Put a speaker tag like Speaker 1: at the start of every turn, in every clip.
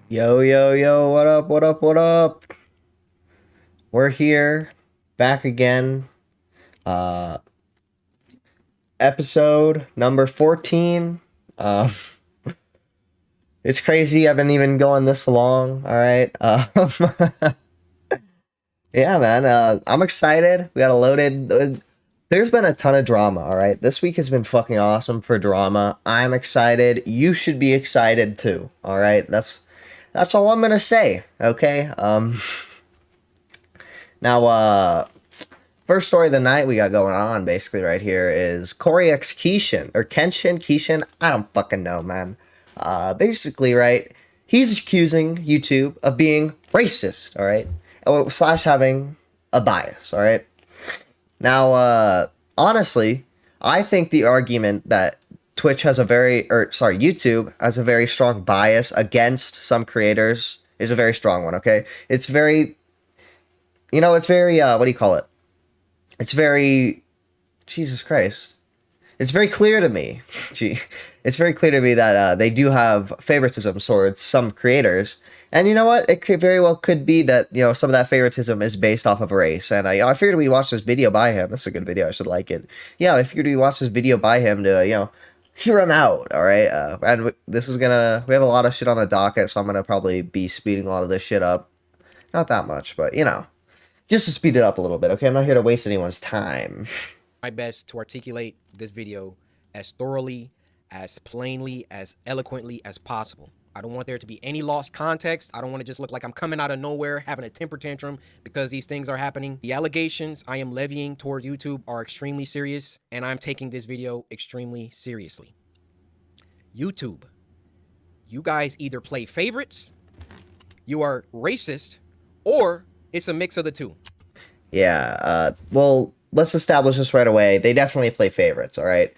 Speaker 1: Yo, yo, yo, what up, what up, what up? We're here, back again. Uh, Episode number 14. Uh, it's crazy, I've been even going this long, alright? Yeah, man, I'm excited. We got a loaded. There's been a ton of drama, alright? This week has been fucking awesome for drama. I'm excited. You should be excited too, alright? That's all I'm gonna say, okay? Now, first story of the night we got going on basically right here is CoryxKenshin or Kenshin. I don't fucking know, man. Basically, right? He's accusing YouTube of being racist, all right, slash having a bias, all right. Now, honestly, I think the argument that YouTube has a very strong bias against some creators is a very strong one. Okay, it's very, it's very, what do you call it? It's very, Jesus Christ. It's very clear to me. It's very clear to me that they do have favoritism towards some creators. And you know what? It very well could be that, some of that favoritism is based off of race. And I figured we watched this video by him. This is a good video. I should like it. Yeah, I figured we watched this video by him to, hear him out. All right. And we have a lot of shit on the docket. So I'm going to probably be speeding a lot of this shit up. Not that much, but, just to speed it up a little bit, okay? I'm not here to waste anyone's time.
Speaker 2: My best to articulate this video as thoroughly, as plainly, as eloquently as possible. I don't want there to be any lost context. I don't want to just look like I'm coming out of nowhere having a temper tantrum because these things are happening. The allegations I am levying towards YouTube are extremely serious, and I'm taking this video extremely seriously. YouTube, you guys either play favorites, you are racist, or it's a mix of the two.
Speaker 1: Yeah, well, let's establish this right away. They definitely play favorites, all right?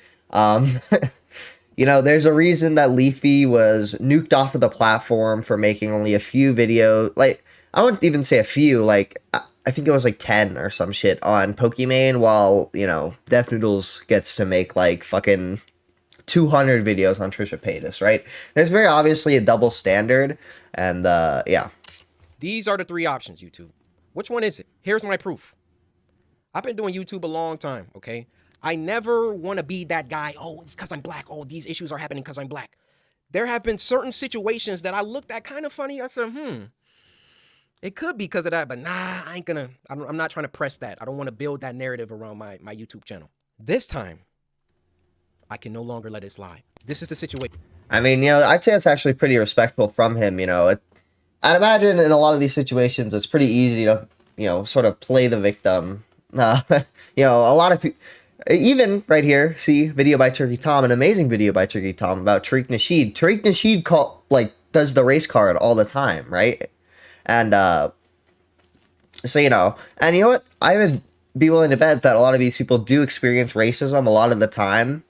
Speaker 1: There's a reason that Leafy was nuked off of the platform for making only a few videos. Like, I wouldn't even say a few. Like, I think it was like 10 or some shit on Pokimane, while, Def Noodles gets to make like fucking 200 videos on Trisha Paytas, right? There's very obviously a double standard, and yeah.
Speaker 2: These are the three options, YouTube. Which one is it? Here's my proof. I've been doing YouTube a long time, okay? I never want to be that guy, oh, it's because I'm black. Oh, these issues are happening because I'm black. There have been certain situations that I looked at kind of funny. I said, it could be because of that, but nah, I'm not trying to press that. I don't want to build that narrative around my YouTube channel. This time, I can no longer let it slide. This is the situation.
Speaker 1: I mean, I'd say it's actually pretty respectful from him, I'd imagine in a lot of these situations, it's pretty easy to, sort of play the victim. A lot of people, even right here, see, video by Turkey Tom, an amazing video by Turkey Tom about Tariq Nasheed. Tariq Nasheed does the race card all the time, right? And, so, and you know what? I would be willing to bet that a lot of these people do experience racism a lot of the time.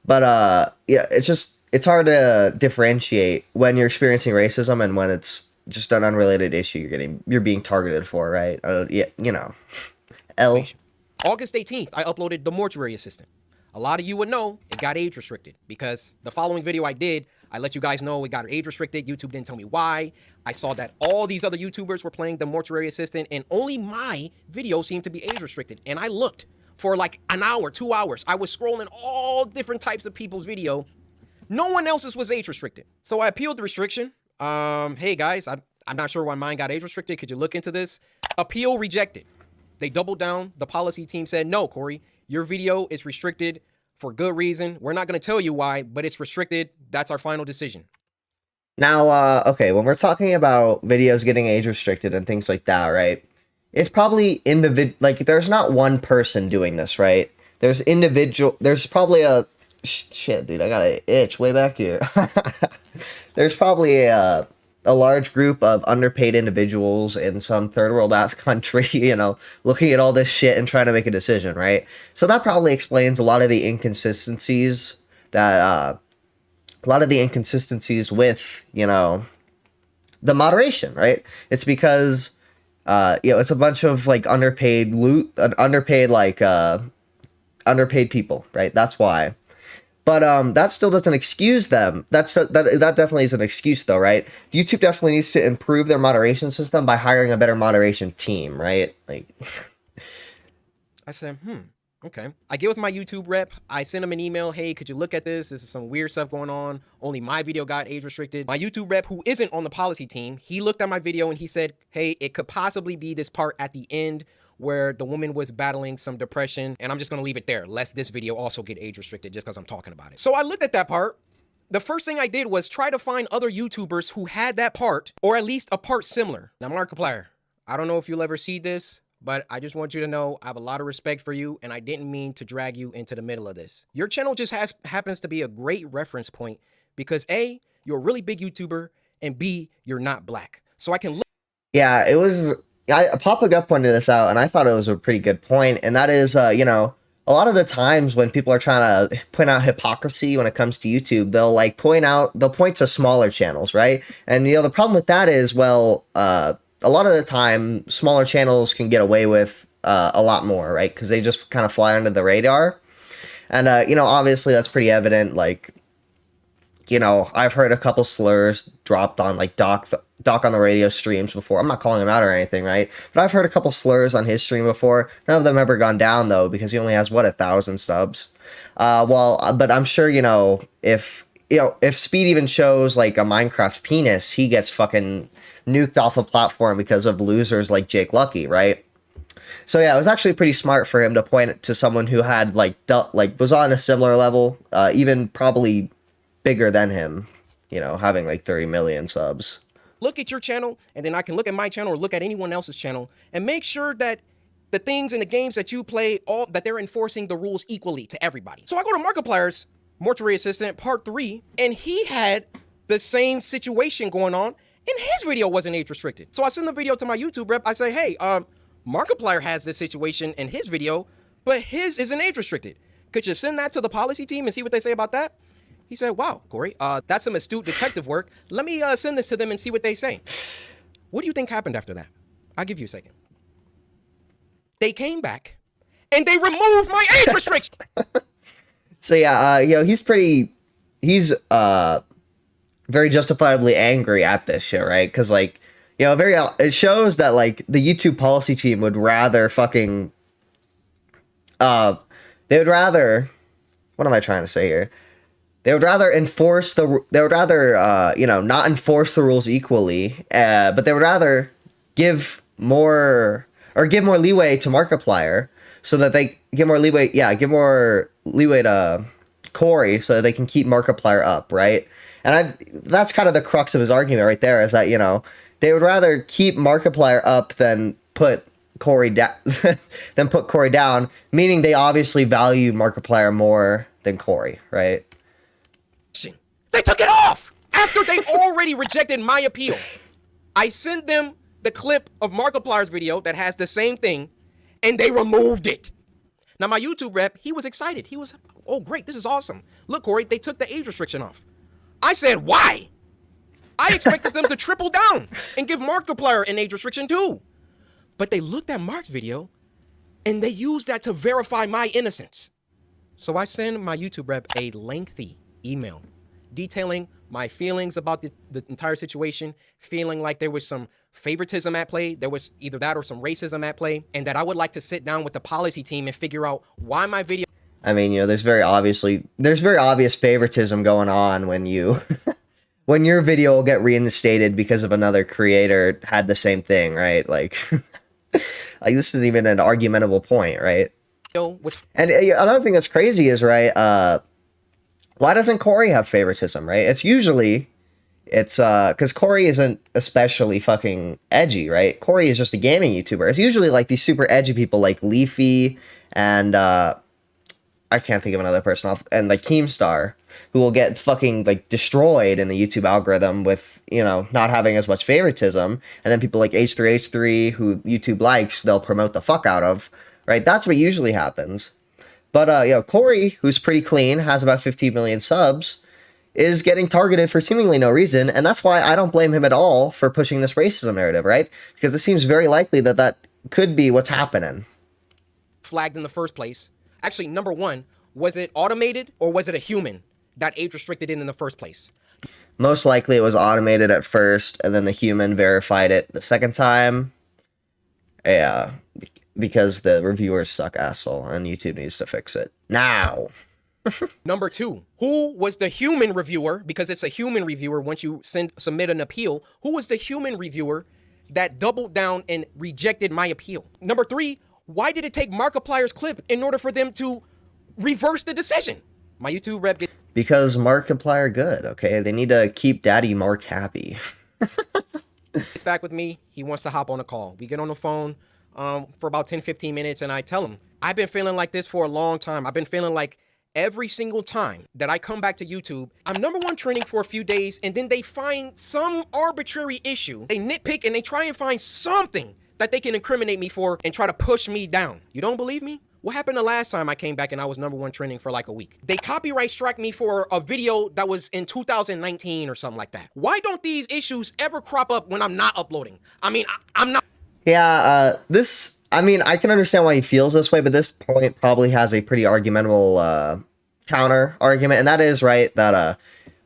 Speaker 1: But, it's hard to differentiate when you're experiencing racism and when it's just an unrelated issue you're being targeted for, right?
Speaker 2: August 18th, I uploaded The Mortuary Assistant. A lot of you would know it got age restricted because the following video I did, I let you guys know it got age restricted. YouTube didn't tell me why. I saw that all these other YouTubers were playing The Mortuary Assistant and only my video seemed to be age restricted. And I looked for like an hour, 2 hours. I was scrolling all different types of people's video. No one else's was age restricted. So I appealed the restriction. Hey guys, I'm not sure why mine got age restricted. Could you look into this? Appeal rejected. They doubled down. The policy team said, no, Corey, your video is restricted for good reason. We're not going to tell you why, but it's restricted. That's our final decision.
Speaker 1: Now, okay, when we're talking about videos getting age restricted and things like that, right? It's probably there's not one person doing this, right? There's probably shit, dude, I got an itch way back here. There's probably a large group of underpaid individuals in some third world ass country, looking at all this shit and trying to make a decision, right? So that probably explains a lot of the inconsistencies with, the moderation, right? It's because, it's a bunch of like underpaid people, right? That's why. But that still doesn't excuse them. That definitely is an excuse, though, right? YouTube definitely needs to improve their moderation system by hiring a better moderation team, right? Like,
Speaker 2: I said, okay. I get with my YouTube rep. I send him an email. Hey, could you look at this? This is some weird stuff going on. Only my video got age restricted. My YouTube rep, who isn't on the policy team, he looked at my video and he said, hey, it could possibly be this part at the end where the woman was battling some depression, and I'm just gonna leave it there, lest this video also get age restricted just because I'm talking about it. So I looked at that part. The first thing I did was try to find other YouTubers who had that part, or at least a part similar. Now, Markiplier, I don't know if you'll ever see this, but I just want you to know I have a lot of respect for you, and I didn't mean to drag you into the middle of this. Your channel just happens to be a great reference point because A, you're a really big YouTuber, and B, you're not black. So I can look.
Speaker 1: yeah, it was... Papa Gut pointed this out, and I thought it was a pretty good point, and that is, you know, a lot of the times when people are trying to point out hypocrisy when it comes to YouTube, they'll point to smaller channels, right? And, you know, the problem with that is, well, a lot of the time, smaller channels can get away with a lot more, right? Because they just kind of fly under the radar. And, you know, obviously that's pretty evident, like, you know, I've heard a couple slurs dropped on like Doc on the radio streams before. I'm not calling him out or anything, right? But I've heard a couple slurs on his stream before. None of them ever gone down though, because he only has what, 1,000 subs. But I'm sure, you know, if Speed even shows like a Minecraft penis, he gets fucking nuked off the platform because of losers like Jake Lucky, right? So yeah, it was actually pretty smart for him to point to someone who had was on a similar level, even probably bigger than him, you know, having like 30 million subs.
Speaker 2: Look at your channel, and then I can look at my channel or look at anyone else's channel and make sure that the things in the games that you play, that they're enforcing the rules equally to everybody. So I go to Markiplier's Mortuary Assistant Part 3, and he had the same situation going on, and his video wasn't age restricted. So I send the video to my YouTube rep. I say, hey, Markiplier has this situation in his video, but his isn't age restricted. Could you send that to the policy team and see what they say about that? He said, wow, Cory, that's some astute detective work. Let me send this to them and see what they say. What do you think happened after that? I'll give you a second. They came back and they removed my age restriction.
Speaker 1: So yeah, you know, he's very justifiably angry at this shit, right? Because like, you know, it shows that like the YouTube policy team would rather fucking, what am I trying to say here? They would rather not enforce the rules equally, but they would rather give more leeway to Markiplier so that they give more leeway to Cory so that they can keep Markiplier up, right? And that's kind of the crux of his argument right there, is that, you know, they would rather keep Markiplier up than put Cory down, meaning they obviously value Markiplier more than Cory, right?
Speaker 2: They took it off after they already rejected my appeal. I sent them the clip of Markiplier's video that has the same thing, and they removed it. Now, my YouTube rep, he was excited. He was, oh, great, this is awesome. Look, Cory, they took the age restriction off. I said, why? I expected them to triple down and give Markiplier an age restriction too. But they looked at Mark's video, and they used that to verify my innocence. So I send my YouTube rep a lengthy email detailing my feelings about the entire situation, feeling like there was some favoritism at play, there was either that or some racism at play, and that I would like to sit down with the policy team and figure out why my video...
Speaker 1: I mean, you know, there's very obvious favoritism going on when you... when your video will get reinstated because of another creator had the same thing, right? Like, like this is even an argumentable point, right? And another thing that's crazy is, right, why doesn't Cory have favoritism, right? It's because Cory isn't especially fucking edgy, right? Cory is just a gaming YouTuber. It's usually like these super edgy people like Leafy and I can't think of another person off, and like Keemstar, who will get fucking like destroyed in the YouTube algorithm with, you know, not having as much favoritism. And then people like H3H3 who YouTube likes, they'll promote the fuck out of, right? That's what usually happens. But, you know, Cory, who's pretty clean, has about 15 million subs, is getting targeted for seemingly no reason. And that's why I don't blame him at all for pushing this racism narrative, right? Because it seems very likely that could be what's happening.
Speaker 2: Flagged in the first place. Actually, number one, Was it automated or was it a human that age restricted it in the first place?
Speaker 1: Most likely it was automated at first, and then the human verified it the second time. Yeah, because the reviewers suck, asshole, and YouTube needs to fix it now.
Speaker 2: Number 2, who was the human reviewer? Because it's a human reviewer once you submit an appeal. Who was the human reviewer that doubled down and rejected my appeal? Number 3, why did it take Markiplier's clip in order for them to reverse the decision? My YouTube rep
Speaker 1: because Markiplier good, okay? They need to keep Daddy Mark happy.
Speaker 2: gets back with me. He wants to hop on a call. We get on the phone for about 10-15 minutes, and I tell him, I've been feeling like this for a long time. I've been feeling like every single time that I come back to YouTube, I'm #1 trending for a few days, and then they find some arbitrary issue. They nitpick and they try and find something that they can incriminate me for and try to push me down. You don't believe me? What happened the last time I came back and I was #1 trending for like a week? They copyright struck me for a video that was in 2019 or something like that. Why don't these issues ever crop up when I'm not uploading? I mean, I'm not.
Speaker 1: Yeah, I mean, I can understand why he feels this way, but this point probably has a pretty argumentable counter argument, and that is, right, that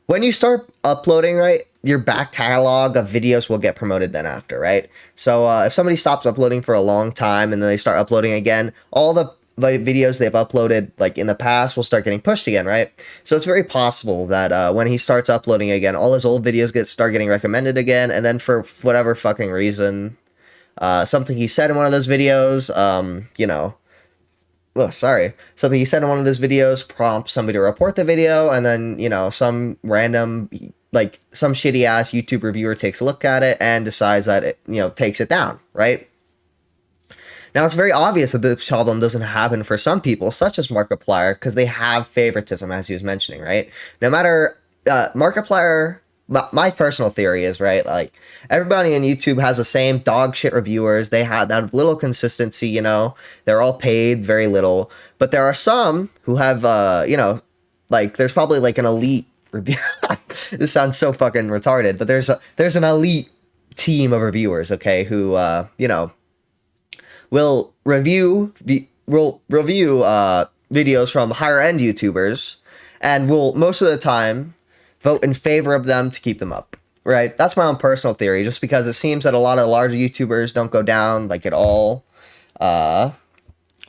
Speaker 1: when you start uploading, right, your back catalog of videos will get promoted then after, right? So if somebody stops uploading for a long time and then they start uploading again, all the videos they've uploaded like in the past will start getting pushed again, right? So it's very possible that when he starts uploading again, all his old videos start getting recommended again, and then for whatever fucking reason, something he said in one of those videos, something he said in one of those videos prompts somebody to report the video, and then, some random, like, some shitty ass YouTube reviewer takes a look at it and decides that it, takes it down, right? Now, it's very obvious that this problem doesn't happen for some people, such as Markiplier, because they have favoritism, as he was mentioning, right? No matter, Markiplier, my personal theory is, right, like, everybody on YouTube has the same dog shit reviewers. They have that little consistency, they're all paid very little, but there are some who have, like, there's probably like an elite review. This sounds so fucking retarded, but there's an elite team of reviewers, okay, who, will review videos from higher end YouTubers, and will most of the time vote in favor of them to keep them up, right? That's my own personal theory, just because it seems that a lot of larger YouTubers don't go down, like, at all, while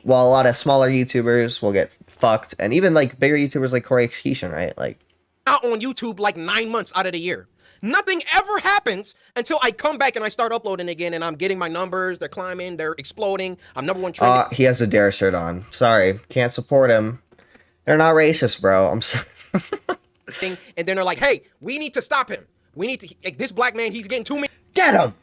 Speaker 1: a lot of smaller YouTubers will get fucked, and even, like, bigger YouTubers like CoryxKenshin, right? Like,
Speaker 2: out on YouTube like 9 months out of the year. Nothing ever happens until I come back and I start uploading again, and I'm getting my numbers, they're climbing, they're exploding, I'm #1 trending.
Speaker 1: He has a Dare shirt on. Sorry, can't support him. They're not racist, bro. I'm sorry.
Speaker 2: And then they're like, hey, we need to stop him. We need to, like, this black man, he's getting too many.
Speaker 1: Get him!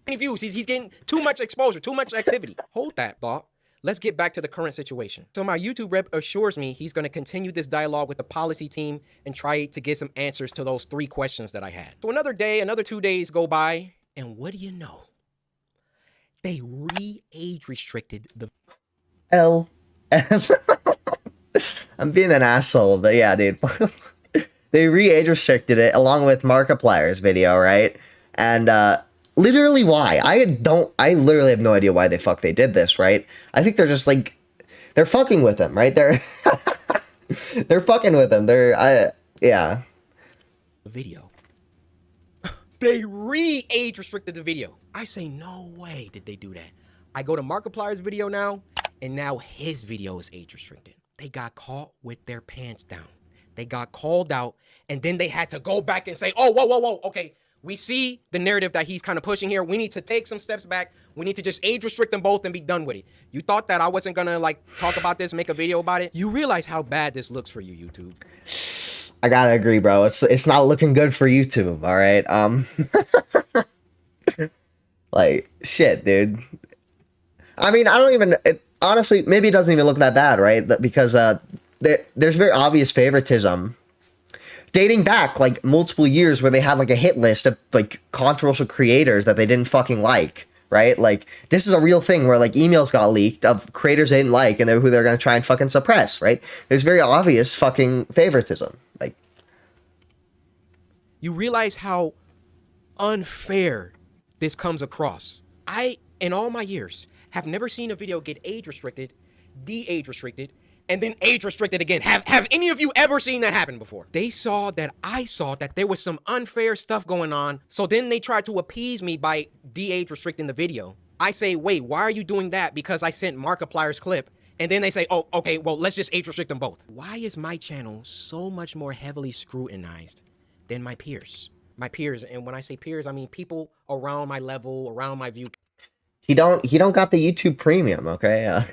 Speaker 2: Views. He's getting too much exposure, too much activity. Hold that thought. Let's get back to the current situation. So my YouTube rep assures me he's going to continue this dialogue with the policy team and try to get some answers to those 3 questions that I had. So another day, another 2 days go by, and what do you know? They re-age restricted the
Speaker 1: I'm being an asshole, but yeah, dude. They re-age restricted it along with Markiplier's video, right? And literally why? I literally have no idea why they did this, right? I think they're just like, they're fucking with him, right? They're fucking with him. Yeah.
Speaker 2: The video. They re-age restricted the video. I say, no way did they do that. I go to Markiplier's video now, and now his video is age restricted. They got caught with their pants down. They got called out, and then they had to go back and say, oh, whoa, okay. We see the narrative that he's kind of pushing here. We need to take some steps back. We need to just age restrict them both and be done with it. You thought that I wasn't gonna, like, talk about this, make a video about it? You realize how bad this looks for you, YouTube.
Speaker 1: I gotta agree, bro. It's not looking good for YouTube, all right? Like, shit, dude. I mean, I don't even... honestly, maybe it doesn't even look that bad, right? Because there's very obvious favoritism dating back like multiple years where they had like a hit list of like controversial creators that they didn't fucking like, right? Like, this is a real thing where like emails got leaked of creators they didn't like and who they're gonna try and fucking suppress, right? There's very obvious fucking favoritism. Like,
Speaker 2: you realize how unfair this comes across. I, in all my years, have never seen a video get age restricted de-age restricted, and then age restricted again. Have any of you ever seen that happen before? They saw that I saw that there was some unfair stuff going on, so then they tried to appease me by de-age restricting the video. I say, wait, why are you doing that? Because I sent Markiplier's clip. And then they say, oh, okay, well, let's just age restrict them both. Why is my channel so much more heavily scrutinized than my peers? My peers, and when I say peers, I mean people around my level, around my view.
Speaker 1: He don't got the YouTube Premium, okay?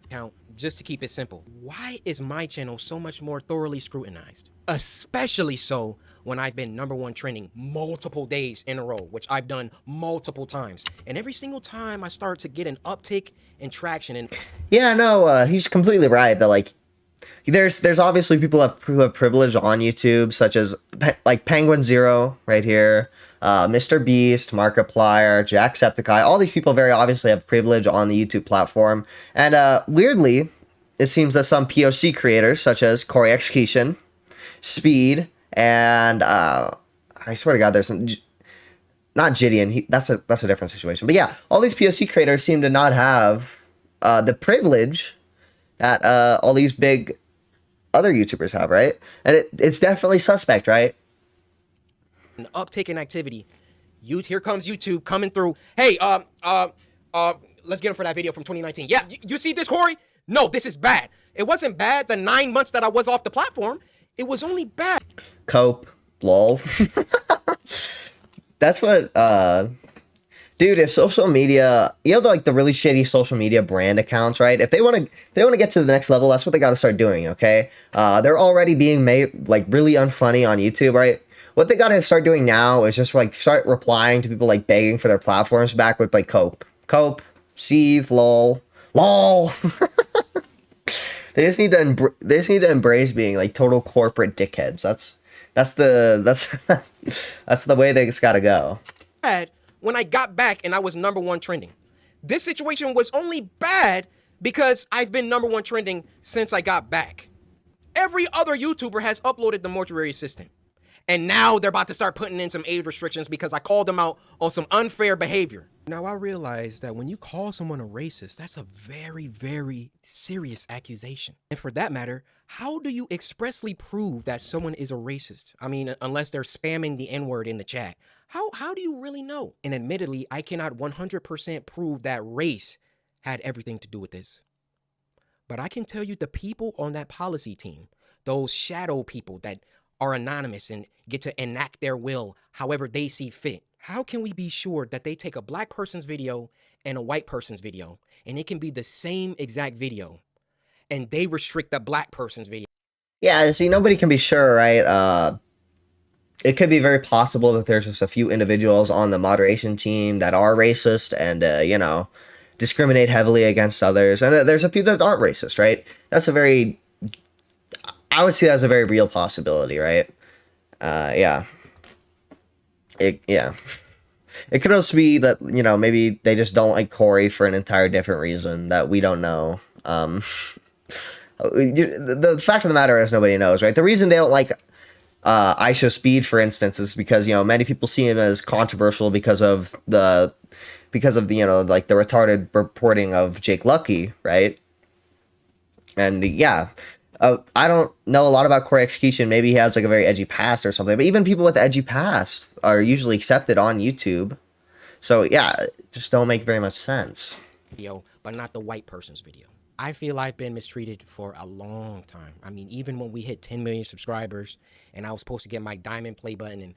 Speaker 2: Count, just to keep it simple. Why is my channel so much more thoroughly scrutinized? Especially so when I've been #1 trending multiple days in a row, which I've done multiple times. And every single time I start to get an uptick in traction and
Speaker 1: Yeah, no, he's completely right that like there's obviously people who have privilege on YouTube, such as like Penguin Zero right here, Mr. Beast, Markiplier, Jacksepticeye. All these people very obviously have privilege on the YouTube platform. And weirdly, it seems that some POC creators, such as CoryxKenshin, Speed, and I swear to God, there's some, not Jidion. That's a different situation. But yeah, all these POC creators seem to not have the privilege that all these big other YouTubers have, right? And it's definitely suspect, right?
Speaker 2: An uptick in activity. Here comes YouTube coming through. Hey, let's get him for that video from 2019. Yeah, you see this, Cory? No, this is bad. It wasn't bad the 9 months that I was off the platform. It was only bad.
Speaker 1: Cope, lol. That's what, dude, if social media, you know, like the really shitty social media brand accounts, right? If they want to get to the next level, that's what they got to start doing, okay? They're already being made like really unfunny on YouTube, right? What they got to start doing now is just like start replying to people like begging for their platforms back with like cope, seethe, lol. They just need to embrace being like total corporate dickheads. That's the way it's got to go.
Speaker 2: Bad when I got back and I was #1 trending. This situation was only bad because I've been #1 trending since I got back. Every other YouTuber has uploaded the mortuary assistant. And now they're about to start putting in some age restrictions because I called them out on some unfair behavior. Now I realize that when you call someone a racist, that's a very, very serious accusation. And for that matter, how do you expressly prove that someone is a racist? I mean, unless they're spamming the N-word in the chat. How do you really know? And admittedly, I cannot 100% prove that race had everything to do with this. But I can tell you the people on that policy team, those shadow people that are anonymous and get to enact their will however they see fit. How can we be sure that they take a black person's video and a white person's video and it can be the same exact video and they restrict the black person's video?
Speaker 1: Yeah, see, nobody can be sure, right? It could be very possible that there's just a few individuals on the moderation team that are racist and, you know, discriminate heavily against others. And there's a few that aren't racist, right? I would see that as a very real possibility, right? Yeah. It could also be that, you know, maybe they just don't like Cory for an entire different reason that we don't know. The fact of the matter is nobody knows, right? The reason they don't like ISO Speed, for instance, is because, you know, many people see him as controversial because of the you know, like the retarded reporting of Jake Lucky, right? And yeah. I don't know a lot about CoryxKenshin. Maybe he has like a very edgy past or something. But even people with edgy pasts are usually accepted on YouTube. So yeah, it just don't make very much sense.
Speaker 2: Video, but not the white person's video. I feel I've been mistreated for a long time. I mean, even when we hit 10 million subscribers and I was supposed to get my diamond play button and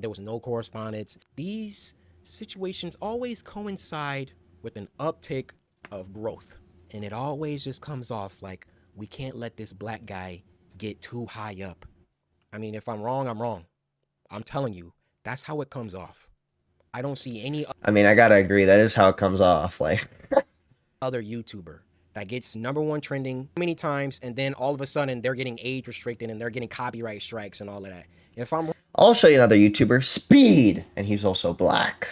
Speaker 2: there was no correspondence. These situations always coincide with an uptick of growth. And it always just comes off like, we can't let this black guy get too high up. I mean, if I'm wrong, I'm wrong. I'm telling you, that's how it comes off. I don't see any
Speaker 1: I mean, I gotta agree. That is how it comes off. Like
Speaker 2: other YouTuber that gets #1 trending many times, and then all of a sudden they're getting age restricted and they're getting copyright strikes and all of that. If I'm
Speaker 1: I'll show you another YouTuber, Speed, and he's also black.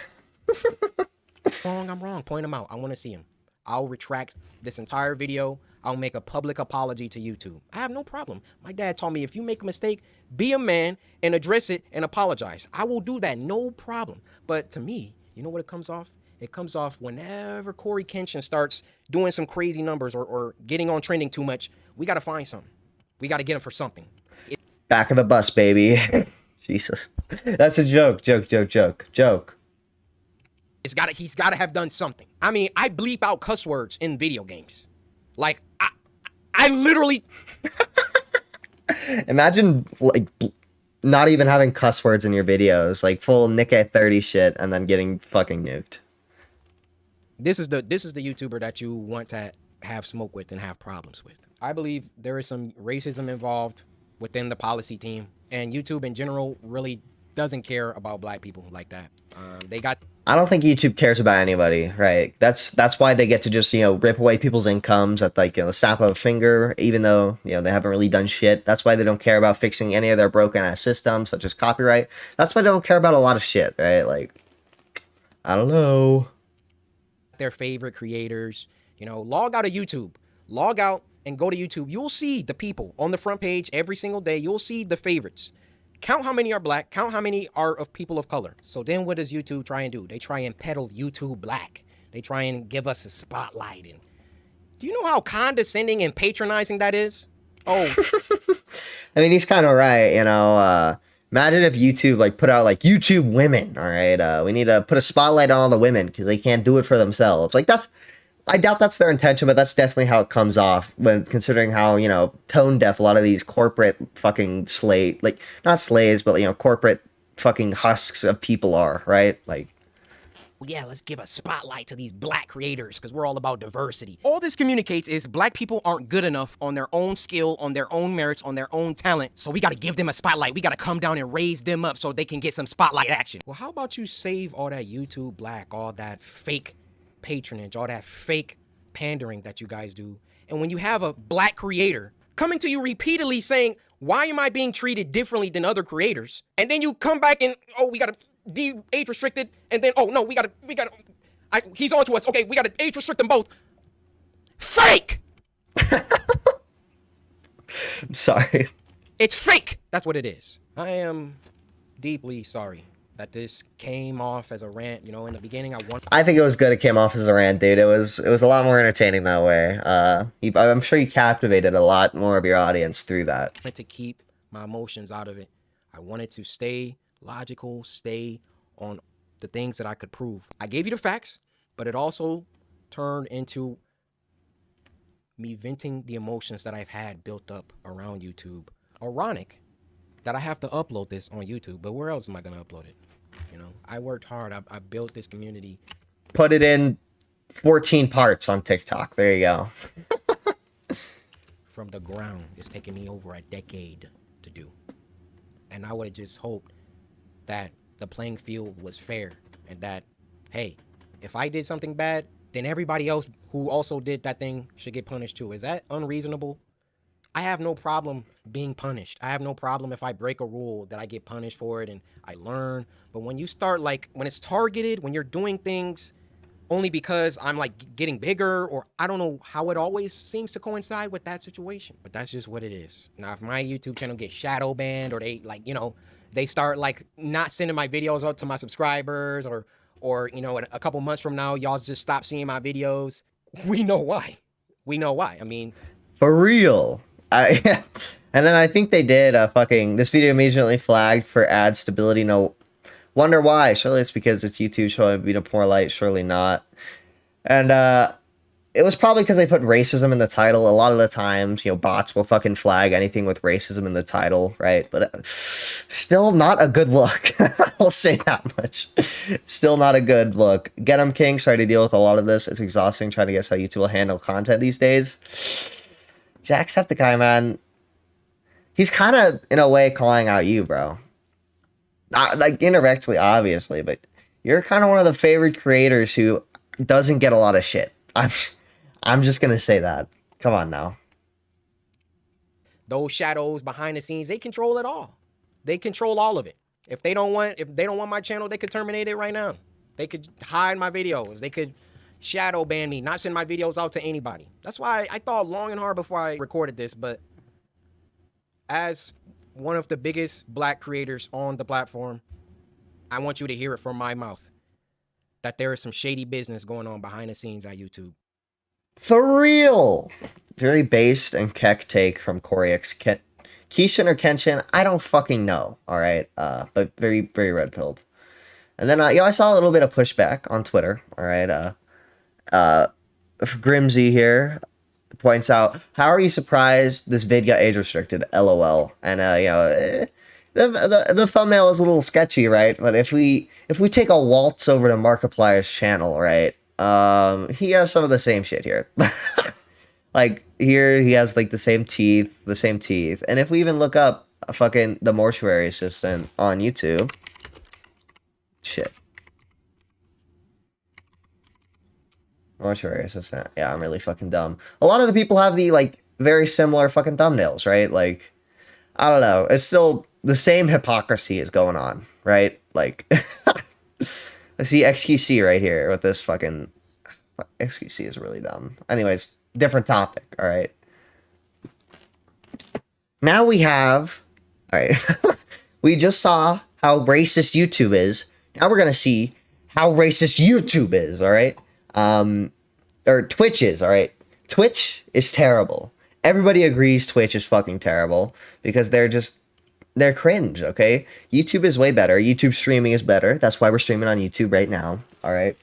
Speaker 2: wrong, I'm wrong. Point him out. I want to see him. I'll retract this entire video. I'll make a public apology to YouTube. I have no problem. My dad told me if you make a mistake, be a man and address it and apologize. I will do that, no problem. But to me, you know what it comes off? It comes off whenever CoryxKenshin starts doing some crazy numbers or getting on trending too much. We got to find something. We got to get him for something.
Speaker 1: Back of the bus, baby. Jesus. That's a joke. Joke.
Speaker 2: He's got to have done something. I mean, I bleep out cuss words in video games. Like, I literally...
Speaker 1: Imagine, like, not even having cuss words in your videos. Like, full Nikkei 30 shit and then getting fucking nuked.
Speaker 2: This is the YouTuber that you want to have smoke with and have problems with. I believe there is some racism involved within the policy team, and YouTube in general really doesn't care about black people like that. I
Speaker 1: don't think YouTube cares about anybody, right? That's why they get to just, rip away people's incomes at, like, the snap of a finger, even though, they haven't really done shit. That's why they don't care about fixing any of their broken ass systems, such as copyright. That's why they don't care about a lot of shit, right? Like, I don't know.
Speaker 2: Their favorite creators, log out of YouTube, log out and go to YouTube. You'll see the people on the front page every single day. You'll see the favorites. Count how many are black, count how many are of people of color. So then what does YouTube try and do? They try and peddle YouTube black. They try and give us a spotlight. And do you know how condescending and patronizing that is? Oh.
Speaker 1: I mean, he's kind of right, imagine if YouTube, like, put out, like, YouTube women, all right? We need to put a spotlight on all the women because they can't do it for themselves. Like, I doubt that's their intention, but that's definitely how it comes off when considering how, tone deaf a lot of these corporate fucking not slaves, but, corporate fucking husks of people are, right? Like,
Speaker 2: well, yeah, let's give a spotlight to these black creators because we're all about diversity. All this communicates is black people aren't good enough on their own skill, on their own merits, on their own talent. So we got to give them a spotlight. We got to come down and raise them up so they can get some spotlight action. Well, how about you save all that YouTube black, all that fake patronage, all that fake pandering that you guys do, and when you have a black creator coming to you repeatedly saying, why am I being treated differently than other creators? And then you come back and, oh, we gotta age restricted, and then, oh no, we gotta he's on to us, okay, we gotta age restrict them both. Fake!
Speaker 1: I'm sorry.
Speaker 2: It's fake! That's what it is. I am deeply sorry that this came off as a rant. In the beginning,
Speaker 1: I think it was good it came off as a rant, dude. It was a lot more entertaining that way. I'm sure you captivated a lot more of your audience through that.
Speaker 2: I wanted to keep my emotions out of it. I wanted to stay logical, stay on the things that I could prove. I gave you the facts, but it also turned into me venting the emotions that I've had built up around YouTube. Ironic that I have to upload this on YouTube, but where else am I going to upload it? I worked hard. I built this community.
Speaker 1: Put it in 14 parts on TikTok. There you go.
Speaker 2: From the ground. It's taken me over a decade to do. And I would have just hoped that the playing field was fair and that, hey, if I did something bad, then everybody else who also did that thing should get punished too. Is that unreasonable? I have no problem being punished. I have no problem if I break a rule that I get punished for it and I learn. But when you start, like, when it's targeted, when you're doing things only because I'm, like, getting bigger, or I don't know how it always seems to coincide with that situation. But that's just what it is. Now, if my YouTube channel gets shadow banned, or they, like, they start, like, not sending my videos out to my subscribers, or a couple months from now, y'all just stop seeing my videos, we know why. We know why. I mean,
Speaker 1: for real. And then I think they did this video immediately flagged for ad stability. No wonder why. Surely it's because it's YouTube showing being a poor light. Surely not. And it was probably because they put racism in the title. A lot of the times, bots will fucking flag anything with racism in the title, right? But still not a good look. I'll say that much. Still not a good look. Get 'em King, try to deal with a lot of this. It's exhausting trying to guess how YouTube will handle content these days. Jacksepticeye, man, he's kind of, in a way, calling out you, bro. Not, like, indirectly, obviously, but you're kind of one of the favorite creators who doesn't get a lot of shit. I'm just going to say that. Come on now.
Speaker 2: Those shadows behind the scenes, they control it all. They control all of it. If they don't want my channel, they could terminate it right now. They could hide my videos. They could shadow ban me, not send my videos out to anybody. That's why I thought long and hard before I recorded this, but as one of the biggest black creators on the platform, I want you to hear it from my mouth. that there is some shady business going on behind the scenes at YouTube.
Speaker 1: For real. Very based and keck take from CoryxKenshin or Kenshin. I don't fucking know. All right. But very, very red pilled. And then, I saw a little bit of pushback on Twitter. All right. Grimsy here points out, how are you surprised this vid got age restricted? LOL. And, the thumbnail is a little sketchy, right? But if we take a waltz over to Markiplier's channel, right? He has some of the same shit here. Like, here he has, like, the same teeth. And if we even look up fucking the mortuary assistant on YouTube, shit. Mortuary assistant. Yeah, I'm really fucking dumb. A lot of the people have the, like, very similar fucking thumbnails, right? Like, I don't know. It's still the same hypocrisy is going on, right? Like, I see XQC right here with this fucking... XQC is really dumb. Anyways, different topic, all right? Now we have... All right. We just saw how racist YouTube is. Now we're going to see how racist YouTube is, all right? Or Twitch is, all right? Twitch is terrible. Everybody agrees Twitch is fucking terrible because they're cringe, okay? YouTube is way better. YouTube streaming is better. That's why we're streaming on YouTube right now, all right?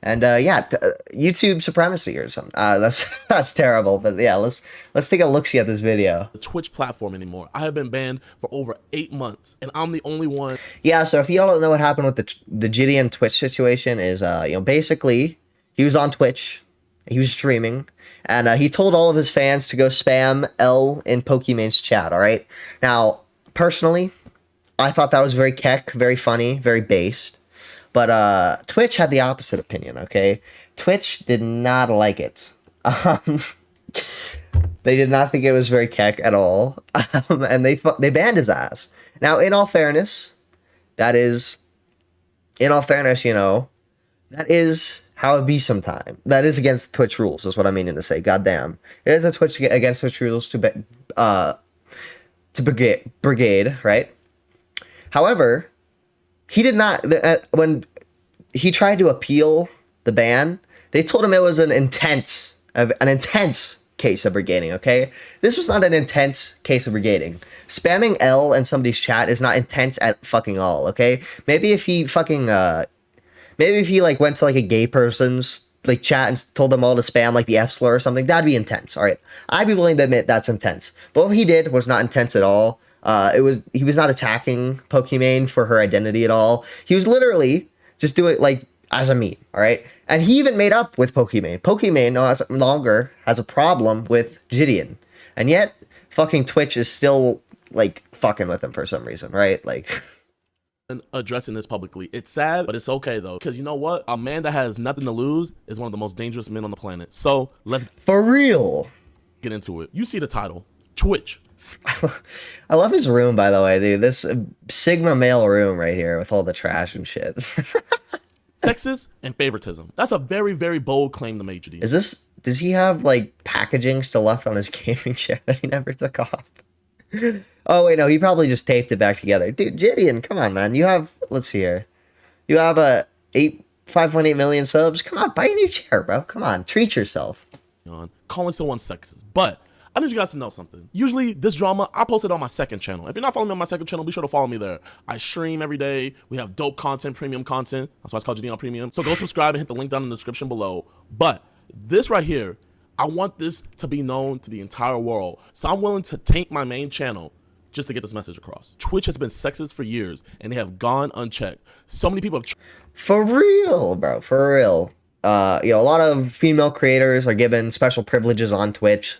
Speaker 1: And YouTube supremacy or something. That's terrible. But yeah, let's take a look-see at this video.
Speaker 3: The Twitch platform anymore. I have been banned for over 8 months, and I'm the only one.
Speaker 1: Yeah. So if you don't know what happened with the Jidion Twitch situation, is basically he was on Twitch, he was streaming, and he told all of his fans to go spam L in Pokemon's chat. All right. Now, personally, I thought that was very keck, very funny, very based. But Twitch had the opposite opinion, okay? Twitch did not like it. They did not think it was very keck at all. And they banned his ass. Now, in all fairness, that is how it be sometime. That is against Twitch rules, is what I'm meaning to say. Goddamn. It is against Twitch rules to brigade, right? However... He did not, when he tried to appeal the ban, they told him it was an intense case of brigading, okay? This was not an intense case of brigading. Spamming L in somebody's chat is not intense at fucking all, okay? Maybe if he like went to like a gay person's like chat and told them all to spam like the F slur or something, that'd be intense, all right? I'd be willing to admit that's intense. But what he did was not intense at all. He was not attacking Pokimane for her identity at all. He was literally just doing it like as a meme, all right? And he even made up with Pokimane. Pokimane no longer has a problem with Jidion. And yet, fucking Twitch is still, like, fucking with him for some reason, right? Like...
Speaker 3: addressing this publicly. It's sad, but it's okay, though. Because you know what? A man that has nothing to lose is one of the most dangerous men on the planet. So, let's...
Speaker 1: For real!
Speaker 3: Get into it. You see the title. Twitch.
Speaker 1: I love his room, by the way, dude. This Sigma male room right here with all the trash and shit.
Speaker 3: Texas and favoritism. That's a very, very bold claim to make, Jidion.
Speaker 1: Does he have, like, packaging still left on his gaming chair that he never took off? Oh, wait, no, he probably just taped it back together. Dude, Jidion, come on, man. You have, let's see here. You have 5.8 million subs. Come on, buy a new chair, bro. Come on, treat yourself.
Speaker 3: Calling someone sexist. But I need you guys to know something. Usually this drama, I post it on my second channel. If you're not following me on my second channel, be sure to follow me there. I stream every day. We have dope content, premium content. That's why it's called Jidion Premium. So go subscribe and hit the link down in the description below. But this right here, I want this to be known to the entire world. So I'm willing to tank my main channel just to get this message across. Twitch has been sexist for years, and they have gone unchecked. So many people have...
Speaker 1: For real, bro. For real. A lot of female creators are given special privileges on Twitch.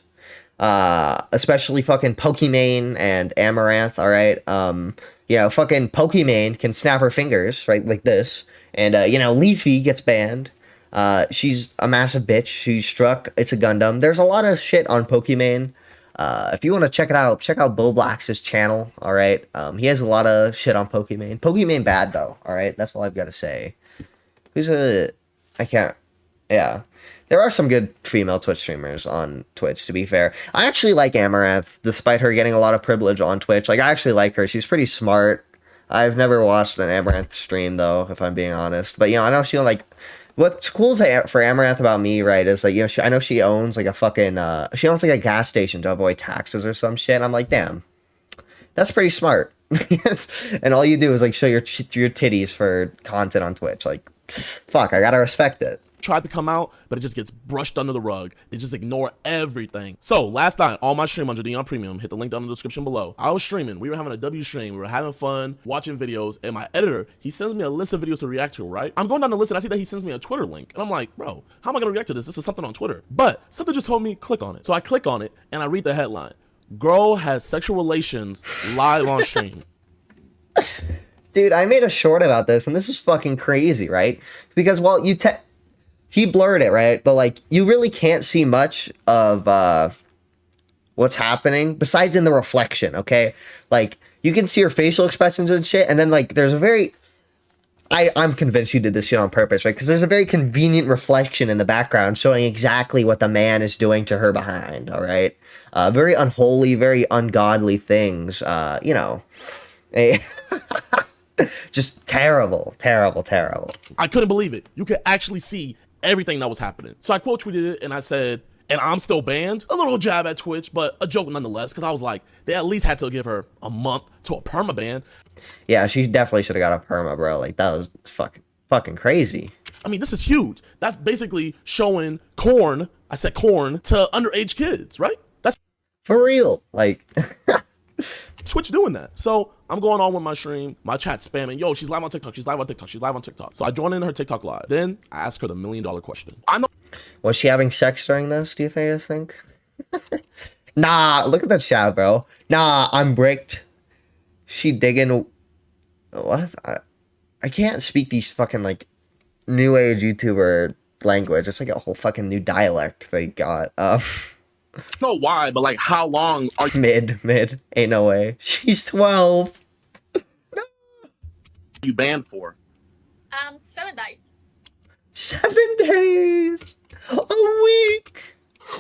Speaker 1: Especially fucking Pokimane and Amaranth, all right? Fucking Pokimane can snap her fingers, right, like this. And, Leafy gets banned. She's a massive bitch. She's struck. It's a Gundam. There's a lot of shit on Pokimane. If you want to check it out, check out Bo Black's channel, all right? He has a lot of shit on Pokimane. Pokimane bad, though, all right? That's all I've got to say. Yeah. There are some good female Twitch streamers on Twitch, to be fair. I actually like Amaranth, despite her getting a lot of privilege on Twitch. Like, I actually like her. She's pretty smart. I've never watched an Amaranth stream though, if I'm being honest. But I know she like. What's cool for Amaranth about me, right, is like I know she owns like a fucking she owns like a gas station to avoid taxes or some shit. And I'm like, damn, that's pretty smart. And all you do is like show your titties for content on Twitch. Like, fuck, I gotta respect it.
Speaker 3: Tried to come out, but it just gets brushed under the rug. They just ignore everything. So last night on my stream on Jidion Premium, hit the link down in the description below. I was streaming. We were having a W stream. We were having fun, watching videos, and my editor, he sends me a list of videos to react to, right? I'm going down the list and I see that he sends me a Twitter link. And I'm like, bro, how am I gonna react to this? This is something on Twitter. But something just told me click on it. So I click on it and I read the headline. Girl has sexual relations live on stream.
Speaker 1: Dude, I made a short about this and this is fucking crazy, right? Because he blurred it, right? But like, you really can't see much of what's happening besides in the reflection, okay? Like, you can see her facial expressions and shit, and then like, there's a very, I'm convinced you did this shit on purpose, right? Because there's a very convenient reflection in the background showing exactly what the man is doing to her behind, all right? Very unholy, very ungodly things, just terrible, terrible, terrible.
Speaker 3: I couldn't believe it. You could actually see everything that was happening. So I quote tweeted it and I said, and I'm still banned? A little jab at Twitch, but a joke nonetheless, because I was like, they at least had to give her a month to a perma ban.
Speaker 1: Yeah, she definitely should have got a perma, bro. Like, that was fucking crazy.
Speaker 3: I mean, this is huge. That's basically showing corn, I said corn, to underage kids, right? That's
Speaker 1: for real. Like,
Speaker 3: Twitch doing that. So I'm going on with my stream, my chat spamming, yo, she's live on TikTok, she's live on TikTok, she's live on TikTok. So I join in her TikTok live. Then I ask her the $1 million question.
Speaker 1: Was she having sex during this, do you think? Nah, look at that chat, bro. Nah, I'm bricked. She digging. What? I can't speak these fucking like new age YouTuber language. It's like a whole fucking new dialect they got.
Speaker 3: No, why, but like, how long are you
Speaker 1: mid? Ain't no way. She's 12.
Speaker 3: you banned for?
Speaker 4: 7 days.
Speaker 1: 7 days. A week.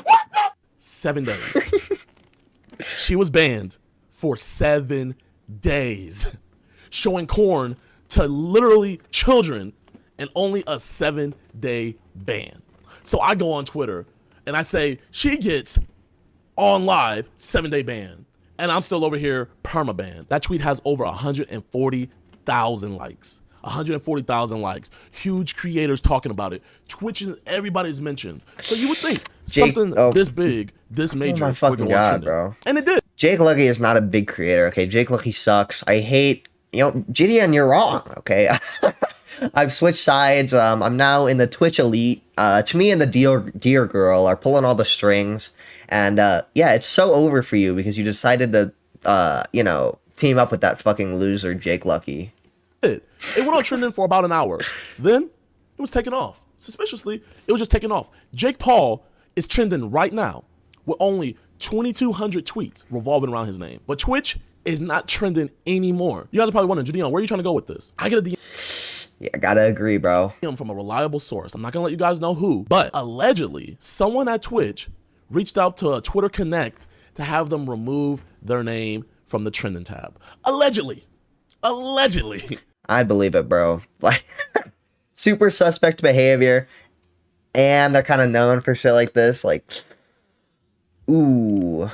Speaker 3: What the? 7 days. She was banned for 7 days, showing corn to literally children, and only a 7-day ban. So I go on Twitter and I say, she gets on live 7-day ban. And I'm still over here permaban. That tweet has over 140,000 likes. 140,000 likes. Huge creators talking about it. Twitch and everybody's mentioned. So you would think something this big, this major.
Speaker 1: Oh my fucking god, bro.
Speaker 3: And it did.
Speaker 1: Jake Lucky is not a big creator, okay? Jake Lucky sucks. I hate, Jidion, you're wrong, okay? I've switched sides. I'm now in the Twitch elite. To me and the Deer Girl are pulling all the strings. And yeah, it's so over for you because you decided to, team up with that fucking loser, Jake Lucky.
Speaker 3: It went on trending for about an hour. Then it was taken off. Suspiciously, it was just taken off. Jake Paul is trending right now with only 2,200 tweets revolving around his name. But Twitch is not trending anymore. You guys are probably wondering, Jidion, where are you trying to go with this? I get a DM.
Speaker 1: Yeah, I gotta agree, bro.
Speaker 3: From a reliable source. I'm not gonna let you guys know who, but allegedly, someone at Twitch reached out to a Twitter Connect to have them remove their name from the trending tab. Allegedly.
Speaker 1: I'd believe it, bro. Like, super suspect behavior, and they're kind of known for shit like this. Like, ooh.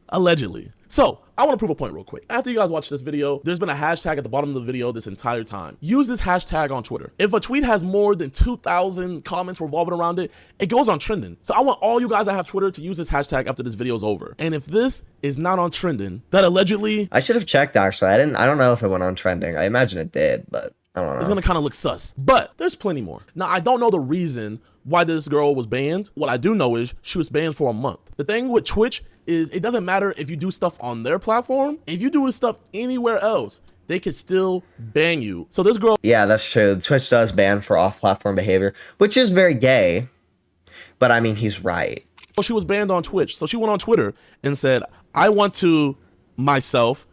Speaker 3: Allegedly. So, I want to prove a point real quick. After you guys watch this video, there's been a hashtag at the bottom of the video this entire time. Use this hashtag on Twitter. If a tweet has more than 2,000 comments revolving around it, it goes on trending. So I want all you guys that have Twitter to use this hashtag after this video is over. And if this is not on trending, that allegedly...
Speaker 1: I should have checked, actually. I don't know if it went on trending. I imagine it did, but I don't know.
Speaker 3: It's going to kind of look sus. But there's plenty more. Now, I don't know the reason why this girl was banned. What I do know is she was banned for a month. The thing with Twitch is it doesn't matter if you do stuff on their platform. If you do stuff anywhere else, they could still ban you. So this girl...
Speaker 1: Yeah, that's true. Twitch does ban for off-platform behavior, which is very gay. But I mean, he's right.
Speaker 3: Well, she was banned on Twitch. So she went on Twitter and said, I want to myself...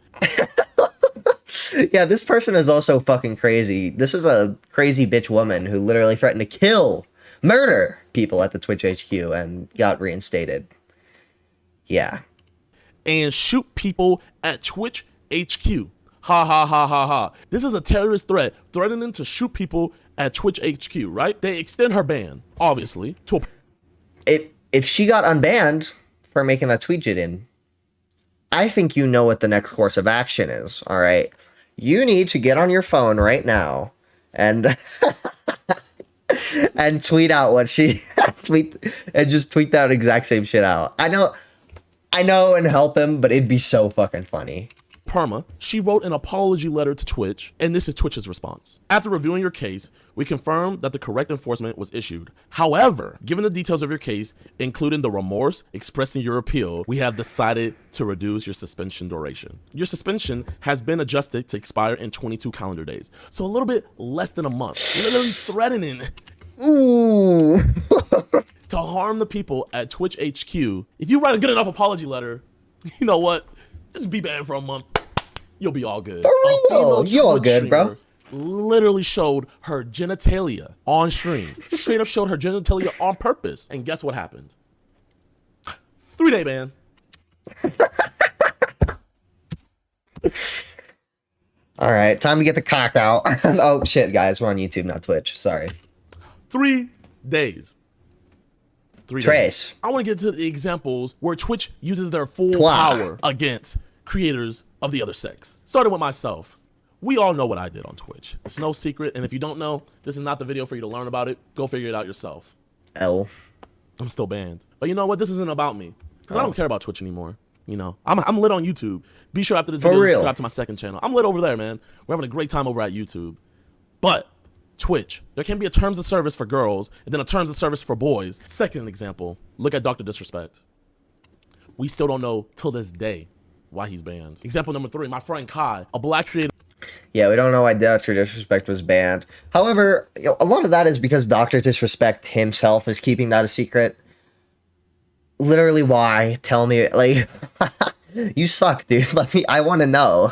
Speaker 1: Yeah, this person is also fucking crazy. This is a crazy bitch woman who literally threatened to murder people at the Twitch HQ and got reinstated. Yeah.
Speaker 3: And shoot people at Twitch HQ. Ha ha ha ha ha. This is a terrorist threat threatening to shoot people at Twitch HQ, right? They extend her ban, obviously, to a
Speaker 1: If she got unbanned for making that tweet, Jidion, I think you know what the next course of action is, all right? You need to get on your phone right now and and tweet out what she just tweet that exact same shit out. I know, and help him, but it'd be so fucking funny.
Speaker 3: perma. She wrote an apology letter to Twitch, and this is Twitch's response. After reviewing your case, we confirm that the correct enforcement was issued. However, given the details of your case, including the remorse expressed in your appeal, we have decided to reduce your suspension duration. Your suspension has been adjusted to expire in 22 calendar days, so a little bit less than a month. Literally threatening
Speaker 1: Ooh.
Speaker 3: to harm the people at Twitch HQ. If you write a good enough apology letter, you know what? Just be banned for a month. You'll be all good.
Speaker 1: For real. You all good, bro.
Speaker 3: Literally showed her genitalia on stream. Straight up showed her genitalia on purpose. And guess what happened? 3-day ban.
Speaker 1: All right, time to get the cock out. Oh shit, guys, we're on YouTube, not Twitch. Sorry.
Speaker 3: 3 days. 3 days.
Speaker 1: Trace.
Speaker 3: I want to get to the examples where Twitch uses their full
Speaker 1: Twa.
Speaker 3: power against creators of the other sex. Starting with myself. We all know what I did on Twitch. It's no secret, and if you don't know, this is not the video for you to learn about it. Go figure it out yourself.
Speaker 1: L.
Speaker 3: I'm still banned. But you know what? This isn't about me. Because I don't care about Twitch anymore. You know, I'm lit on YouTube. Be sure after this video to subscribe to my second channel. I'm lit over there, man. We're having a great time over at YouTube. But Twitch, there can be a terms of service for girls and then a terms of service for boys. Second example, look at Dr. Disrespect. We still don't know till this day why he's banned. Example number 3, my friend Kai, a black creator.
Speaker 1: Yeah, we don't know why Dr. Disrespect was banned. However, you know, a lot of that is because Dr. Disrespect himself is keeping that a secret. Literally, why? Tell me, like, you suck, dude. I want to know.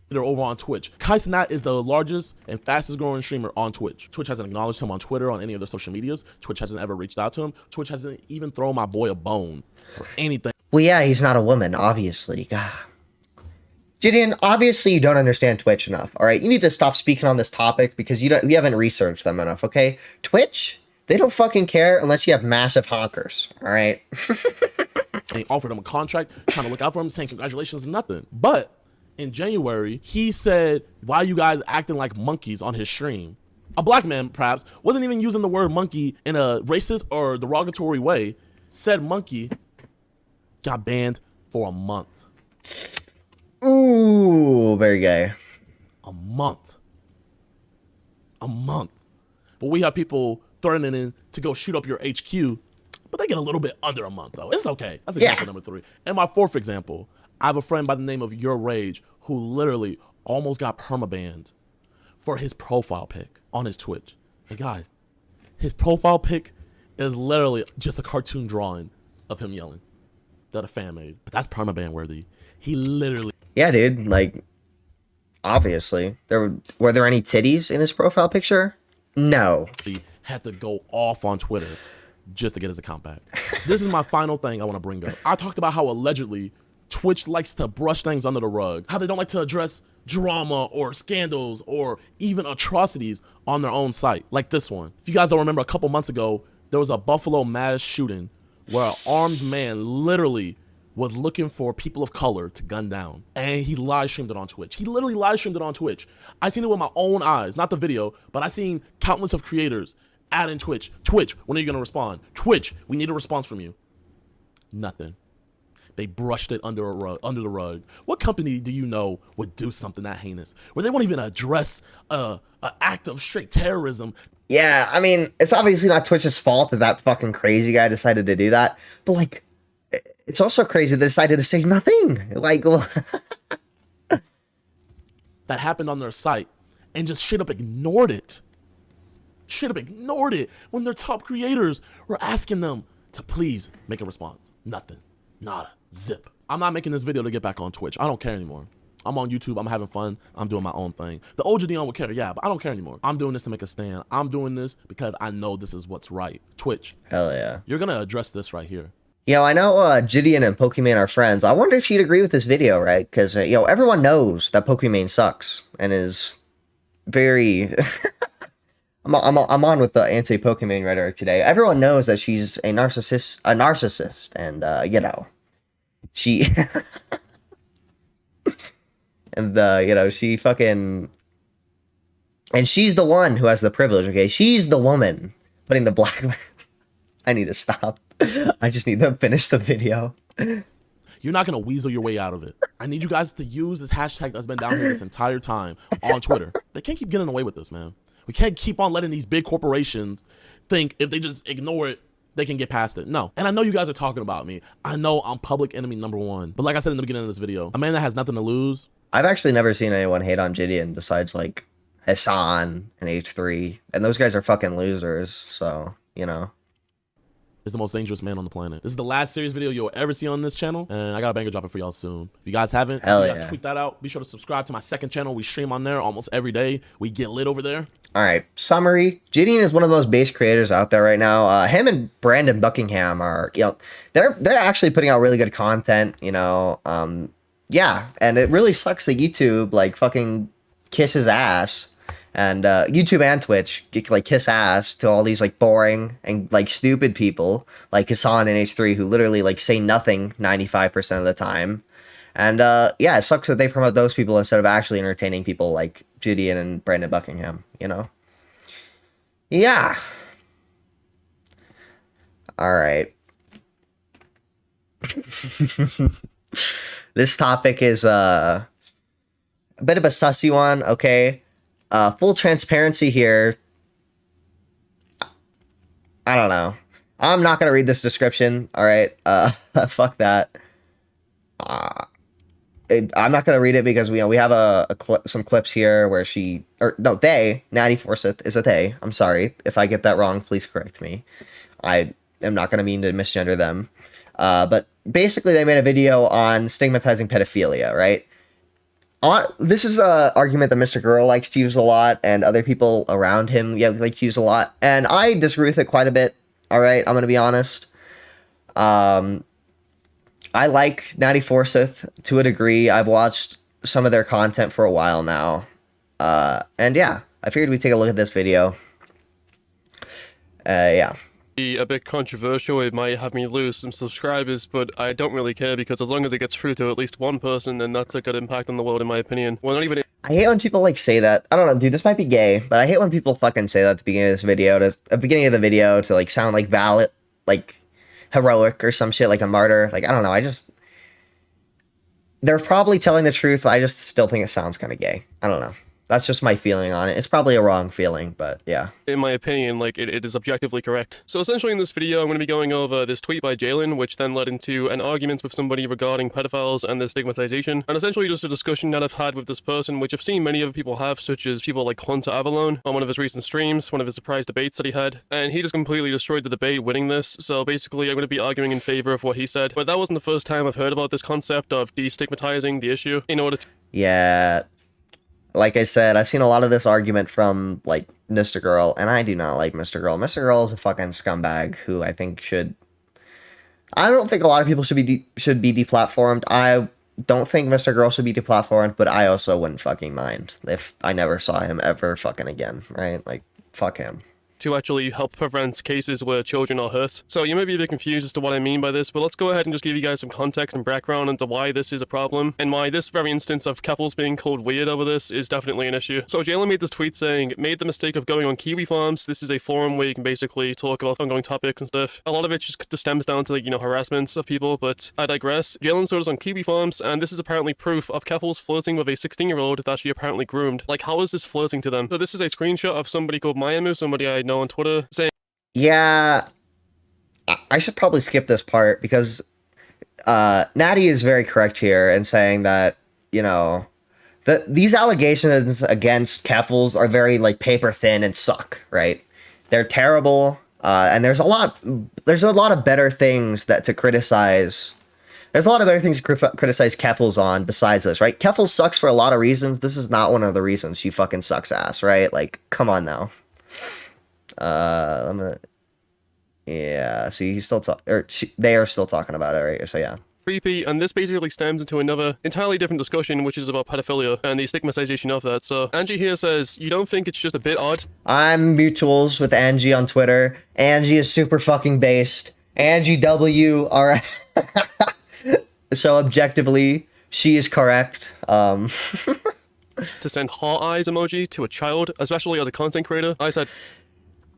Speaker 3: They're over on Twitch. Kai Cenat is the largest and fastest growing streamer on Twitch. Twitch hasn't acknowledged him on Twitter, on any of their social medias. Twitch hasn't ever reached out to him. Twitch hasn't even thrown my boy a bone or anything.
Speaker 1: Well, yeah, he's not a woman, obviously. God. Jidion, obviously you don't understand Twitch enough, all right? You need to stop speaking on this topic because you haven't researched them enough, okay? Twitch, they don't fucking care unless you have massive honkers, all right?
Speaker 3: They offered him a contract, trying to look out for him, saying congratulations, nothing. But in January, he said, why are you guys acting like monkeys on his stream? A black man, perhaps, wasn't even using the word monkey in a racist or derogatory way, said monkey, got banned for a month.
Speaker 1: Ooh, very gay.
Speaker 3: A month. A month. But we have people threatening to go shoot up your HQ, but they get a little bit under a month, though. It's okay. That's example number 3. And my 4th example, I have a friend by the name of Your Rage who literally almost got permabanned for his profile pic on his Twitch. And guys, his profile pic is literally just a cartoon drawing of him yelling that a fan made. But that's permaban worthy. He literally...
Speaker 1: Yeah, dude, like, obviously. Were there any titties in his profile picture? No.
Speaker 3: He had to go off on Twitter just to get his account back. This is my final thing I want to bring up. I talked about how allegedly Twitch likes to brush things under the rug, how they don't like to address drama or scandals or even atrocities on their own site, like this one. If you guys don't remember, a couple months ago, there was a Buffalo mass shooting where an armed man literally was looking for people of color to gun down, and he live streamed it on Twitch. He literally live streamed it on Twitch. I seen it with my own eyes, not the video, but I seen countless of creators adding Twitch. Twitch, when are you gonna respond? Twitch, we need a response from you. Nothing. They brushed it under the rug. What company do you know would do something that heinous, where they won't even address an act of straight terrorism?
Speaker 1: Yeah, I mean, it's obviously not Twitch's fault that fucking crazy guy decided to do that, but like, it's also crazy they decided to say nothing. Like,
Speaker 3: that happened on their site and just straight up ignored it. Straight up ignored it when their top creators were asking them to please make a response. Nothing. Nada. Zip. I'm not making this video to get back on Twitch. I don't care anymore. I'm on YouTube. I'm having fun. I'm doing my own thing. The old Jidion would care, yeah, but I don't care anymore. I'm doing this to make a stand. I'm doing this because I know this is what's right. Twitch.
Speaker 1: Hell yeah.
Speaker 3: You're going to address this right here.
Speaker 1: I know Jidion and Pokimane are friends. I wonder if she'd agree with this video, right? Because, everyone knows that Pokimane sucks and is very... I'm on with the anti-Pokimane rhetoric today. Everyone knows that she's a narcissist, and, she... and, she fucking... And she's the one who has the privilege, okay? She's the woman putting the black... I need to stop. I just need to finish the video.
Speaker 3: You're not going to weasel your way out of it. I need you guys to use this hashtag that's been down here this entire time on Twitter. They can't keep getting away with this, man. We can't keep on letting these big corporations think if they just ignore it, they can get past it. No. And I know you guys are talking about me. I know I'm public enemy #1. But like I said in the beginning of this video, a man that has nothing to lose.
Speaker 1: I've actually never seen anyone hate on Jidion besides, like, Hassan and H3. And those guys are fucking losers, so,
Speaker 3: Is the most dangerous man on the planet. This is the last serious video you'll ever see on this channel, and I got a banger dropping for y'all soon. If you guys haven't,
Speaker 1: Hell
Speaker 3: you guys
Speaker 1: yeah.
Speaker 3: tweet that out. Be sure to subscribe to my second channel. We stream on there almost every day. We get lit over there.
Speaker 1: All right, summary. Jidion is one of the most base creators out there right now. Him and Brandon Buckingham are, they're actually putting out really good content, yeah, and it really sucks that YouTube, like, fucking kisses ass. And YouTube and Twitch like kiss ass to all these like boring and like stupid people like Hassan and H3 who literally like say nothing 95% of the time. And yeah, it sucks that they promote those people instead of actually entertaining people like Jidion and Brandon Buckingham, Yeah. All right. This topic is a bit of a sussy one, okay? Full transparency here. I don't know. I'm not gonna read this description. All right. Fuck that. I'm not gonna read it because we have some clips here where Nattie Forsyth is a they. I'm sorry if I get that wrong. Please correct me. I am not gonna mean to misgender them. But basically, they made a video on stigmatizing pedophilia, right? This is an argument that Mr. Girl likes to use a lot, and other people around him like to use a lot, and I disagree with it quite a bit. All right, I'm gonna be honest. I like Nattie Forsyth to a degree. I've watched some of their content for a while now, and yeah, I figured we'd take a look at this video. Yeah.
Speaker 5: A bit controversial. It might have me lose some subscribers, but I don't really care because as long as it gets through to at least one person, then that's a good impact on the world in my opinion. Well, not even.
Speaker 1: I hate when people like say that. I don't know, dude. This might be gay, but I hate when people fucking say that at the beginning of this video. At the beginning of the video to like sound like valid, like heroic or some shit, like a martyr. Like I don't know. They're probably telling the truth. I just still think it sounds kind of gay. I don't know. That's just my feeling on it. It's probably a wrong feeling, but yeah.
Speaker 5: In my opinion, like, it is objectively correct. So essentially in this video, I'm going to be going over this tweet by Jalen, which then led into an argument with somebody regarding pedophiles and their stigmatization, and essentially just a discussion that I've had with this person, which I've seen many other people have, such as people like Hunter Avalon on one of his recent streams, one of his surprise debates that he had, and he just completely destroyed the debate winning this. So basically, I'm going to be arguing in favor of what he said, but that wasn't the first time I've heard about this concept of destigmatizing the issue in order to...
Speaker 1: Yeah. Like I said, I've seen a lot of this argument from, like, Mr. Girl, and I do not like Mr. Girl. Mr. Girl is a fucking scumbag who I think should... I don't think a lot of people should be deplatformed. I don't think Mr. Girl should be deplatformed, but I also wouldn't fucking mind if I never saw him ever fucking again, right? Like, fuck him.
Speaker 5: To actually help prevent cases where children are hurt. So you may be a bit confused as to what I mean by this, but let's go ahead and just give you guys some context and background into why this is a problem, and why this very instance of Keffels being called weird over this is definitely an issue. So Jalen made this tweet saying, made the mistake of going on Kiwi Farms. This is a forum where you can basically talk about ongoing topics and stuff. A lot of it just stems down to, like, harassments of people, but I digress. Jalen saw this on Kiwi Farms, and this is apparently proof of Keffels flirting with a 16-year-old that she apparently groomed. Like, how is this flirting to them? So this is a screenshot of somebody called Mayamu, somebody I know on Twitter, saying,
Speaker 1: yeah, I should probably skip this part because Nattie is very correct here in saying that, that these allegations against Keffels are very, like, paper thin and suck, right? They're terrible, and there's a lot of better things to criticize. There's a lot of better things to criticize Keffels on besides this, right? Keffels sucks for a lot of reasons. This is not one of the reasons she fucking sucks ass, right? Like, come on now. Yeah, see, he's still they are still talking about it, right? So yeah.
Speaker 5: Creepy, and this basically stems into another entirely different discussion, which is about pedophilia and the stigmatization of that. So Angie here says, you don't think it's just a bit odd?
Speaker 1: I'm mutuals with Angie on Twitter. Angie is super fucking based. Angie W. Alright. So objectively, she is correct.
Speaker 5: To send heart eyes emoji to a child, especially as a content creator? I said,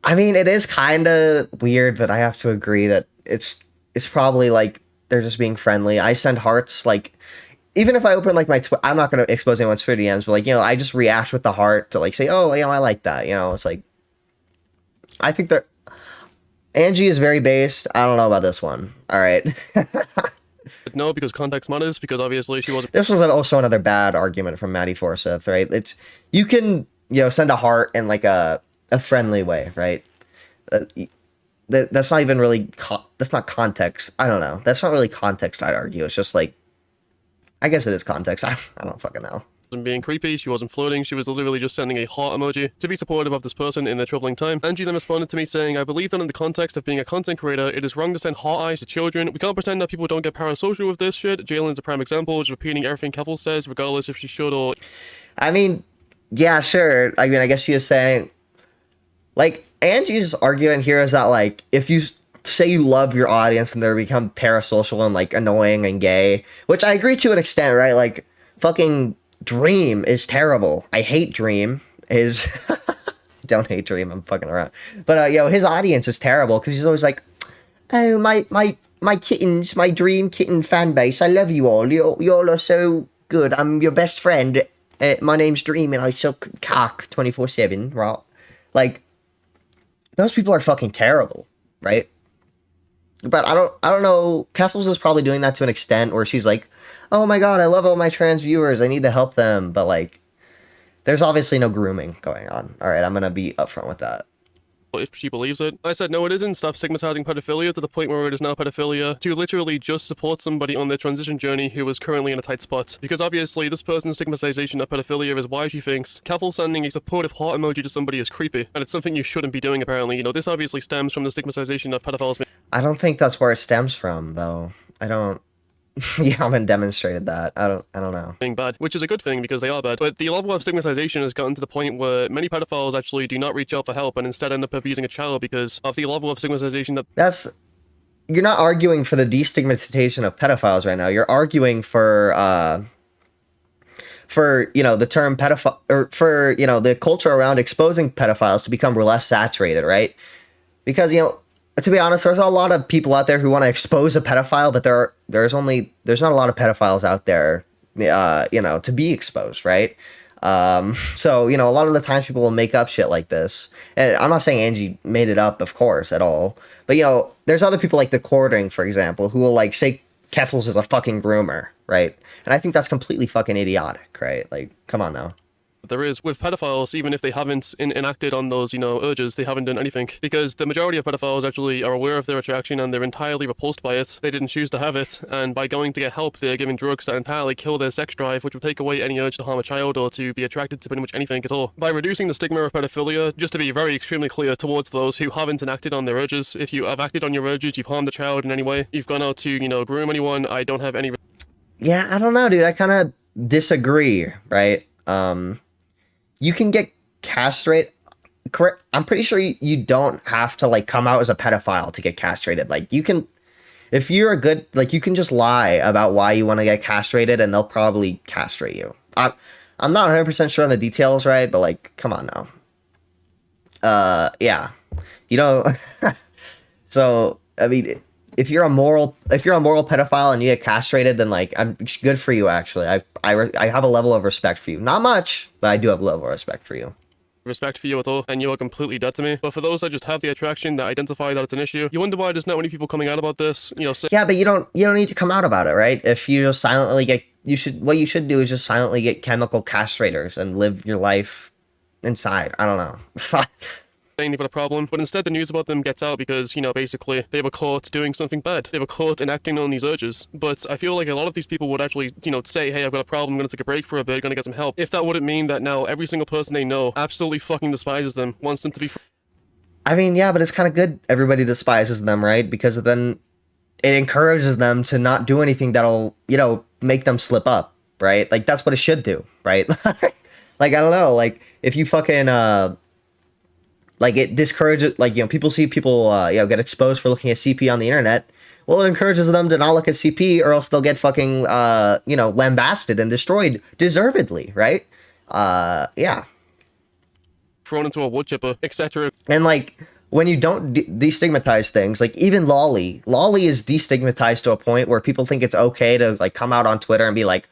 Speaker 1: I mean, it is kind of weird, but I have to agree that it's probably like they're just being friendly. I send hearts, like, even if I open like my I'm not going to expose anyone's Twitter DMs, but like, you know, I just react with the heart to like say, oh, you know, I like that. You know, it's like, I think that Angie is very based. I don't know about this one. All right.
Speaker 5: but no, because context matters, because obviously she wasn't.
Speaker 1: This was also another bad argument from Nattie Forsyth, right? It's, you can, you know, send a heart in like a friendly way, right? That's not even really that's not context. I don't know. That's not really context, I'd argue. It's just like, I guess it is context. I don't fucking know.
Speaker 5: Wasn't being creepy, she wasn't flirting, she was literally just sending a heart emoji to be supportive of this person in their troubling time. Angie then responded to me saying, I believe that in the context of being a content creator, it is wrong to send heart eyes to children. We can't pretend that people don't get parasocial with this shit. Jalen's a prime example, just repeating everything Keffel says, regardless if she should or...
Speaker 1: I mean, yeah, sure. I mean, I guess she is saying, like, Angie's argument here is that, like, if you say you love your audience and they become parasocial and, like, annoying and gay, which I agree to an extent, right? Like, fucking Dream is terrible. I hate Dream. Don't hate Dream, I'm fucking around. But, yo, his audience is terrible because he's always like, oh, my kittens, my Dream kitten fan base, I love you all. You all are so good. I'm your best friend. My name's Dream and I suck cock 24/7, right? Like, those people are fucking terrible, right? But I don't know. Kessels is probably doing that to an extent where she's like, oh my god, I love all my trans viewers. I need to help them. But like, there's obviously no grooming going on. All right, I'm going to be upfront with that.
Speaker 5: If she believes it. I said, no, it isn't. Stop stigmatizing pedophilia to the point where it is now pedophilia, to literally just support somebody on their transition journey who is currently in a tight spot. Because obviously, this person's stigmatization of pedophilia is why she thinks Keffel sending a supportive heart emoji to somebody is creepy, and it's something you shouldn't be doing, apparently. You know, this obviously stems from the stigmatization of pedophiles.
Speaker 1: I don't think that's where it stems from, though. I don't... You haven't demonstrated that. I don't know.
Speaker 5: Being bad, which is a good thing because they are bad. But the level of stigmatization has gotten to the point where many pedophiles actually do not reach out for help and instead end up abusing a child because of the level of stigmatization that...
Speaker 1: You're not arguing for the destigmatization of pedophiles right now. You're arguing for you know, the term pedophile, or for, you know, the culture around exposing pedophiles to become less saturated, right? Because, you know, to be honest, there's a lot of people out there who want to expose a pedophile, but there's not a lot of pedophiles out there, you know, to be exposed, right? So, you know, a lot of the times people will make up shit like this. And I'm not saying Angie made it up, of course, at all. But, you know, there's other people like The Courting, for example, who will, like, say Keffels is a fucking groomer, right? And I think that's completely fucking idiotic, right? Like, come on now.
Speaker 5: There is with pedophiles, even if they haven't enacted on those, you know, urges, they haven't done anything. Because the majority of pedophiles actually are aware of their attraction and they're entirely repulsed by it. They didn't choose to have it, and by going to get help, they're given drugs that entirely kill their sex drive, which will take away any urge to harm a child or to be attracted to pretty much anything at all. By reducing the stigma of pedophilia, just to be very extremely clear towards those who haven't enacted on their urges, if you have acted on your urges, you've harmed a child in any way, you've gone out to, you know, groom anyone, I don't have any...
Speaker 1: Yeah, I don't know, dude. I kind of disagree, right? You can get castrated. Correct. I'm pretty sure you don't have to like come out as a pedophile to get castrated. Like you can, if you're a good, like you can just lie about why you want to get castrated and they'll probably castrate you. I'm not 100% sure on the details, right? But like, come on now. Yeah, you know. So I mean, if you're a moral pedophile and you get castrated, then like I'm good for you. Actually, I have a level of respect for you. Not much, but I do have a level of respect for you.
Speaker 5: Respect for you at all, and you are completely dead to me. But for those that just have the attraction, that identify that it's an issue, you wonder why there's not many people coming out about this. You know,
Speaker 1: yeah, but you don't need to come out about it, right? If you just silently get, what you should do is just silently get chemical castrators and live your life inside. I don't know.
Speaker 5: They've got a problem, but instead the news about them gets out because, you know, basically they were caught doing something bad. They were caught enacting on these urges. But I feel like a lot of these people would actually, you know, say, hey, I've got a problem, I'm going to take a break for a bit, going to get some help. If that wouldn't mean that now every single person they know absolutely fucking despises them, wants them to be...
Speaker 1: I mean, yeah, but it's kind of good everybody despises them, right? Because then it encourages them to not do anything that'll, make them slip up, right? Like, that's what it should do, right? Like, I don't know, like, if you fucking, like, it discourages, like, people see people, get exposed for looking at CP on the internet. Well, it encourages them to not look at CP, or else they'll get fucking, lambasted and destroyed deservedly, right? Yeah.
Speaker 5: Thrown into a wood chipper, etc.
Speaker 1: And, like, when you don't destigmatize things, like, even lolly is destigmatized to a point where people think it's okay to, like, come out on Twitter and be like,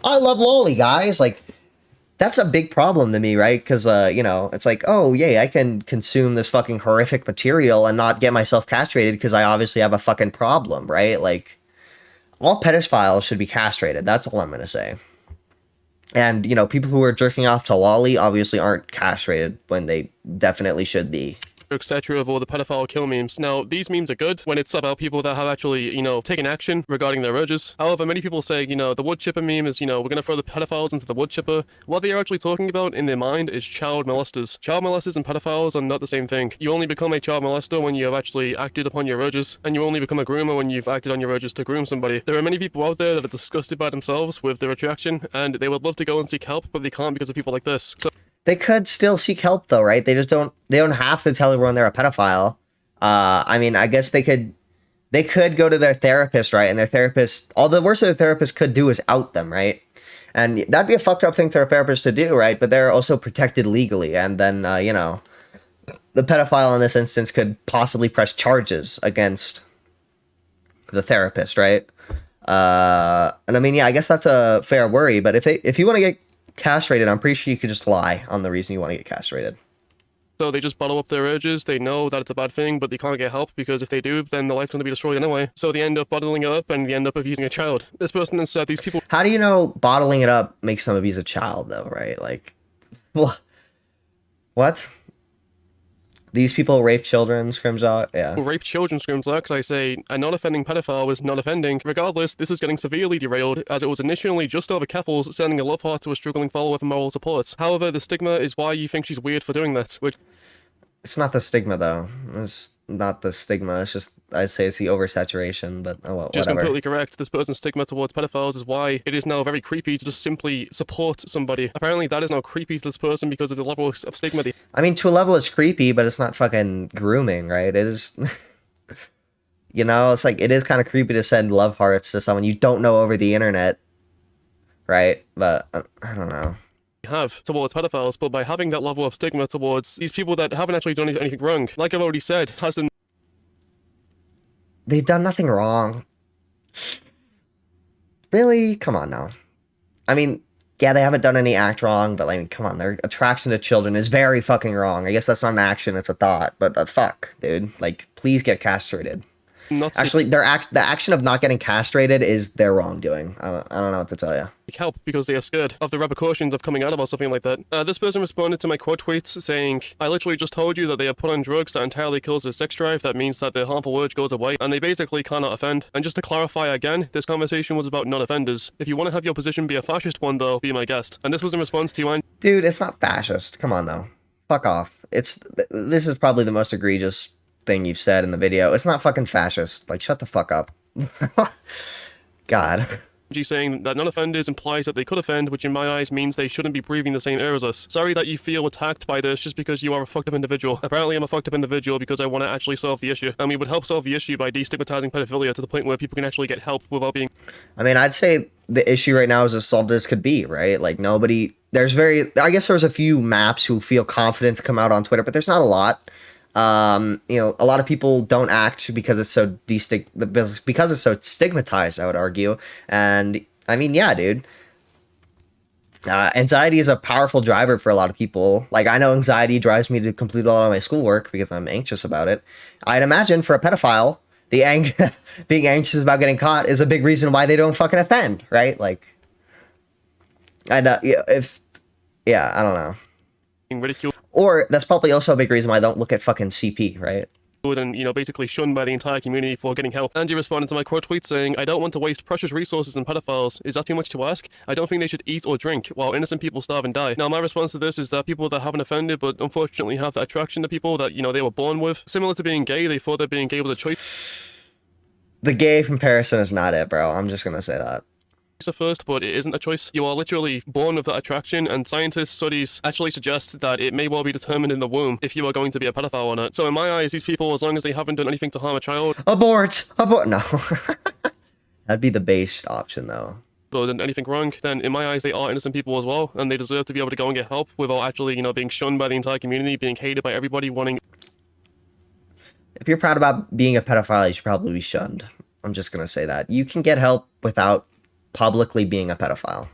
Speaker 1: I love lolly, guys. Like, that's a big problem to me, right? Because, it's like, oh, yay, I can consume this fucking horrific material and not get myself castrated because I obviously have a fucking problem, right? Like, all pedophiles should be castrated. That's all I'm going to say. And, people who are jerking off to lolly obviously aren't castrated when they definitely should be.
Speaker 5: etc. of all the pedophile kill memes. Now, these memes are good when it's about people that have actually, taken action regarding their urges. However, many people say, the wood chipper meme is, we're going to throw the pedophiles into the wood chipper. What they are actually talking about in their mind is child molesters. Child molesters and pedophiles are not the same thing. You only become a child molester when you have actually acted upon your urges, and you only become a groomer when you've acted on your urges to groom somebody. There are many people out there that are disgusted by themselves with their attraction, and they would love to go and seek help, but they can't because of people like this. So
Speaker 1: they could still seek help though, right? They don't have to tell everyone they're a pedophile. I mean, I guess they could go to their therapist, right? And their therapist, all the worst their therapist could do is out them, right? And that'd be a fucked up thing for a therapist to do, right? But they're also protected legally. And then, the pedophile in this instance could possibly press charges against the therapist, right? And I mean, yeah, I guess that's a fair worry. But if you want to get castrated, I'm pretty sure you could just lie on the reason you want to get castrated.
Speaker 5: So they just bottle up their urges. They know that it's a bad thing, but they can't get help because if they do, then their life's going to be destroyed anyway. So they end up bottling it up and they end up abusing a child. This person has said these people...
Speaker 1: How do you know bottling it up makes them abuse a child, though, right? Like, what? These people rape children, scrims out, yeah.
Speaker 5: Rape children, scrims out, because I say a non-offending pedophile is not offending. Regardless, this is getting severely derailed, as it was initially just over Keffels sending a love heart to a struggling follower for moral support. However, the stigma is why you think she's weird for doing that, which...
Speaker 1: It's not the stigma, though. It's not the stigma. It's just, I'd say it's the oversaturation, but oh well, whatever.
Speaker 5: Just completely correct. This person's stigma towards pedophiles is why it is now very creepy to just simply support somebody. Apparently, that is now creepy to this person because of the level of stigma.
Speaker 1: I mean, to a level, it's creepy, but it's not fucking grooming, right? It is... it's like, it is kind of creepy to send love hearts to someone you don't know over the internet, right? But, I don't know.
Speaker 5: Have towards pedophiles, but by having that level of stigma towards these people that haven't actually done anything wrong, like I've already said, has them...
Speaker 1: They've done nothing wrong. Really? Come on now. I mean, yeah, they haven't done any act wrong, but like, come on, their attraction to children is very fucking wrong. I guess that's not an action, it's a thought, but fuck, dude. Like, please get castrated. Actually, the action of not getting castrated is their wrongdoing. I don't know what to tell you.
Speaker 5: Help because they are scared of the repercussions of coming out about something like that. This person responded to my quote tweets saying, I literally just told you that they have put on drugs that entirely kills their sex drive. That means that their harmful urge goes away and they basically cannot offend. And just to clarify again, this conversation was about non-offenders. If you want to have your position be a fascist one though, be my guest. And this was in response to you.
Speaker 1: Dude, it's not fascist. Come on though. Fuck off. This is probably the most egregious thing you've said in the video. It's not fucking fascist. Like, shut the fuck up. God.
Speaker 5: Saying that non-offenders implies that they could offend, which in my eyes means they shouldn't be breathing the same air as us. Sorry that you feel attacked by this just because you are a fucked up individual. Apparently I'm a fucked up individual because I want to actually solve the issue. And we would help solve the issue by destigmatizing pedophilia to the point where people can actually get help without being...
Speaker 1: I mean, I'd say the issue right now is as solved as could be, right? Like, nobody... I guess there's a few maps who feel confident to come out on Twitter, but there's not a lot. A lot of people don't act because it's so because it's so stigmatized, I would argue. And I mean, yeah, dude, anxiety is a powerful driver for a lot of people. Like, I know anxiety drives me to complete a lot of my schoolwork because I'm anxious about it. I'd imagine for a pedophile, being anxious about getting caught is a big reason why they don't fucking offend, right? Like, I don't know.
Speaker 5: Ridicule.
Speaker 1: Or that's probably also a big reason why I don't look at fucking CP, right?
Speaker 5: and, you know, basically shunned by the entire community for getting help. Angie responded to my quote tweet saying, "I don't want to waste precious resources on pedophiles. Is that too much to ask? I don't think they should eat or drink while innocent people starve and die." Now, my response to this is that people that haven't offended but unfortunately have that attraction to people that, you know, they were born with, similar to being gay, they thought that being gay was a choice
Speaker 1: The gay comparison is not it, bro. I'm just gonna say that.
Speaker 5: at first, but it isn't a choice. You are literally born with that attraction, and scientists' studies actually suggest that it may well be determined in the womb if you are going to be a pedophile or not. So in my eyes, these people, as long as they haven't done anything to harm a child,
Speaker 1: Abort! No. That'd be the based option, though.
Speaker 5: or done anything wrong, then in my eyes, they are innocent people as well, and they deserve to be able to go and get help without actually, you know, being shunned by the entire community, being hated by everybody, wanting...
Speaker 1: If you're proud about being a pedophile, you should probably be shunned. I'm just gonna say that. You can get help without publicly being a pedophile.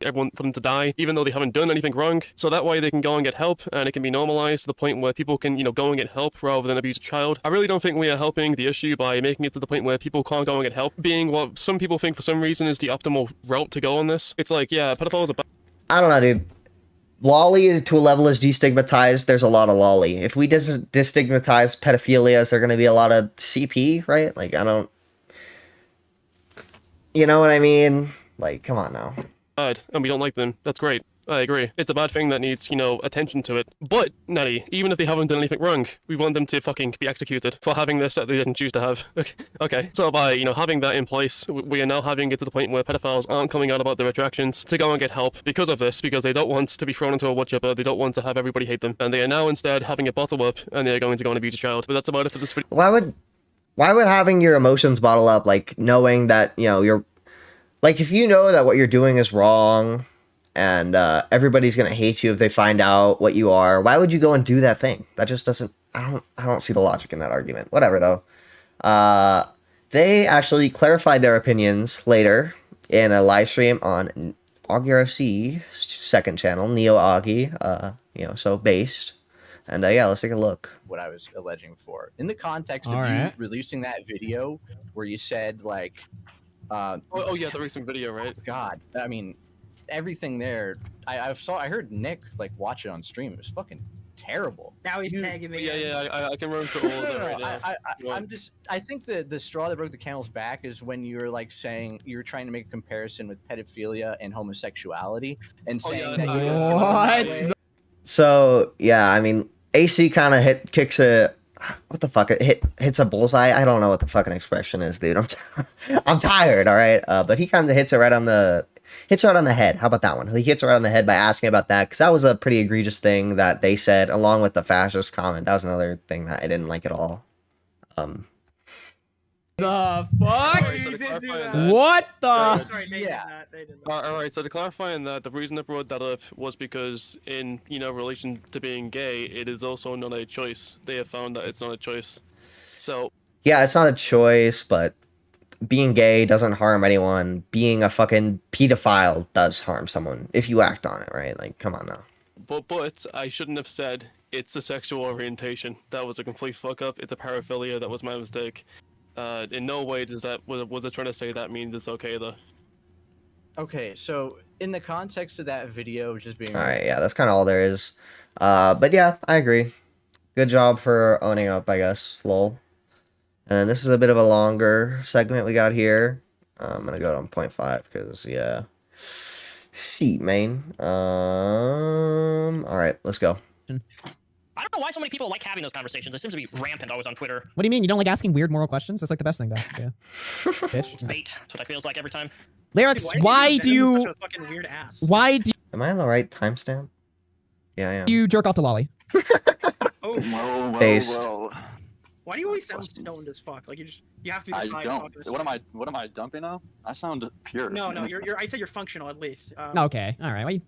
Speaker 5: everyone for them to die, even though they haven't done anything wrong. So that way they can go and get help, and it can be normalized to the point where people can, you know, go and get help rather than abuse a child. I really don't think we are helping the issue by making it to the point where people can't go and get help, being what some people think for some reason is the optimal route to go on this. It's like, yeah, pedophiles are
Speaker 1: I don't know, dude. Lolly to a level is destigmatized. There's a lot of lolly. If we destigmatize pedophilia, is there going to be a lot of CP, right? Like, I don't... You know what I mean? Like, come on now.
Speaker 5: bad, and we don't like them. That's great. I agree. It's a bad thing that needs, you know, attention to it. But, Nattie, even if they haven't done anything wrong, we want them to fucking be executed for having this that they didn't choose to have. Okay. So by, you know, having that in place, we are now having it to the point where pedophiles aren't coming out about their attractions to go and get help because of this, because they don't want to be thrown into a wood chipper, they don't want to have everybody hate them, and they are now instead having it bottle up, and they are going to go and abuse a child. But that's about it for this video.
Speaker 1: Why would having your emotions bottle up, like, knowing that, you know, you're... Like, if you know that what you're doing is wrong... and everybody's gonna hate you if they find out what you are, why would you go and do that thing? That just doesn't... I don't see the logic in that argument. Whatever, though. They actually clarified their opinions later in a live stream on AugieRFC's second channel, Neo Augie, you know, so based. And yeah, let's take a look.
Speaker 6: What I was alleging before, in the context of
Speaker 7: All
Speaker 6: you
Speaker 7: right.
Speaker 6: releasing that video where you said, like,
Speaker 5: Oh yeah, the recent video, right?
Speaker 6: God, I mean, everything there. I heard Nick like watch it on stream. It was fucking terrible.
Speaker 8: Now he's tagging me.
Speaker 5: Yeah, I can run through all of that right now.
Speaker 6: I think the straw that broke the camel's back is when you were like saying you were trying to make a comparison with pedophilia and homosexuality and saying that
Speaker 7: What?
Speaker 1: So, yeah, I mean, AC kind of kicks a... What the fuck? It hits a bullseye? I don't know what the fucking expression is, dude. I'm tired, all right? But he kind of hits it right on the head. How about that one? He hits it right on the head by asking about that, because that was a pretty egregious thing that they said, along with the fascist comment. That was another thing that I didn't like at all.
Speaker 7: The fuck?
Speaker 5: Alright, so to clarify on that-
Speaker 7: What the?
Speaker 8: Sorry, they
Speaker 6: Yeah.
Speaker 8: did not. They did not.
Speaker 5: Alright, so to clarify on that, the reason I brought that up was because in, you know, relation to being gay, it is also not a choice. They have found that it's not a choice. So...
Speaker 1: Yeah, it's not a choice, but being gay doesn't harm anyone. Being a fucking pedophile does harm someone if you act on it, right? Like, come on now.
Speaker 5: But I shouldn't have said it's a sexual orientation. That was a complete fuck up. It's a paraphilia. That was my mistake. In no way does that was I trying to say that means it's okay though.
Speaker 6: Okay, so in the context of that video just being
Speaker 1: All right, yeah, that's kind of all there is. But yeah, I agree. Good job for owning up, I guess. Lol. And then this is a bit of a longer segment we got here. I'm gonna go on 0.5 because yeah, sheet main. All right, let's go.
Speaker 9: I don't know why so many people like having those conversations. It seems to be rampant always on Twitter.
Speaker 7: What do you mean? You don't like asking weird moral questions? That's like the best thing, though. Yeah. Bitch.
Speaker 9: It's bait. That's what it feels like every time.
Speaker 7: Lyrics,
Speaker 8: Dude,
Speaker 7: why do
Speaker 8: Venom
Speaker 7: you...
Speaker 8: such a fucking weird ass?
Speaker 7: Why do
Speaker 1: Am I on the right timestamp? Yeah, I am.
Speaker 7: you jerk off to Lolly?
Speaker 8: Oh,
Speaker 1: Based.
Speaker 8: why do you always sound stoned as fuck? Like you have to be.
Speaker 10: I
Speaker 8: this high
Speaker 10: don't.
Speaker 8: talking this
Speaker 10: What
Speaker 8: way.
Speaker 10: am I dumping now? I sound pure.
Speaker 8: No, you're. I said you're functional at least.
Speaker 7: Okay, all right. Why you...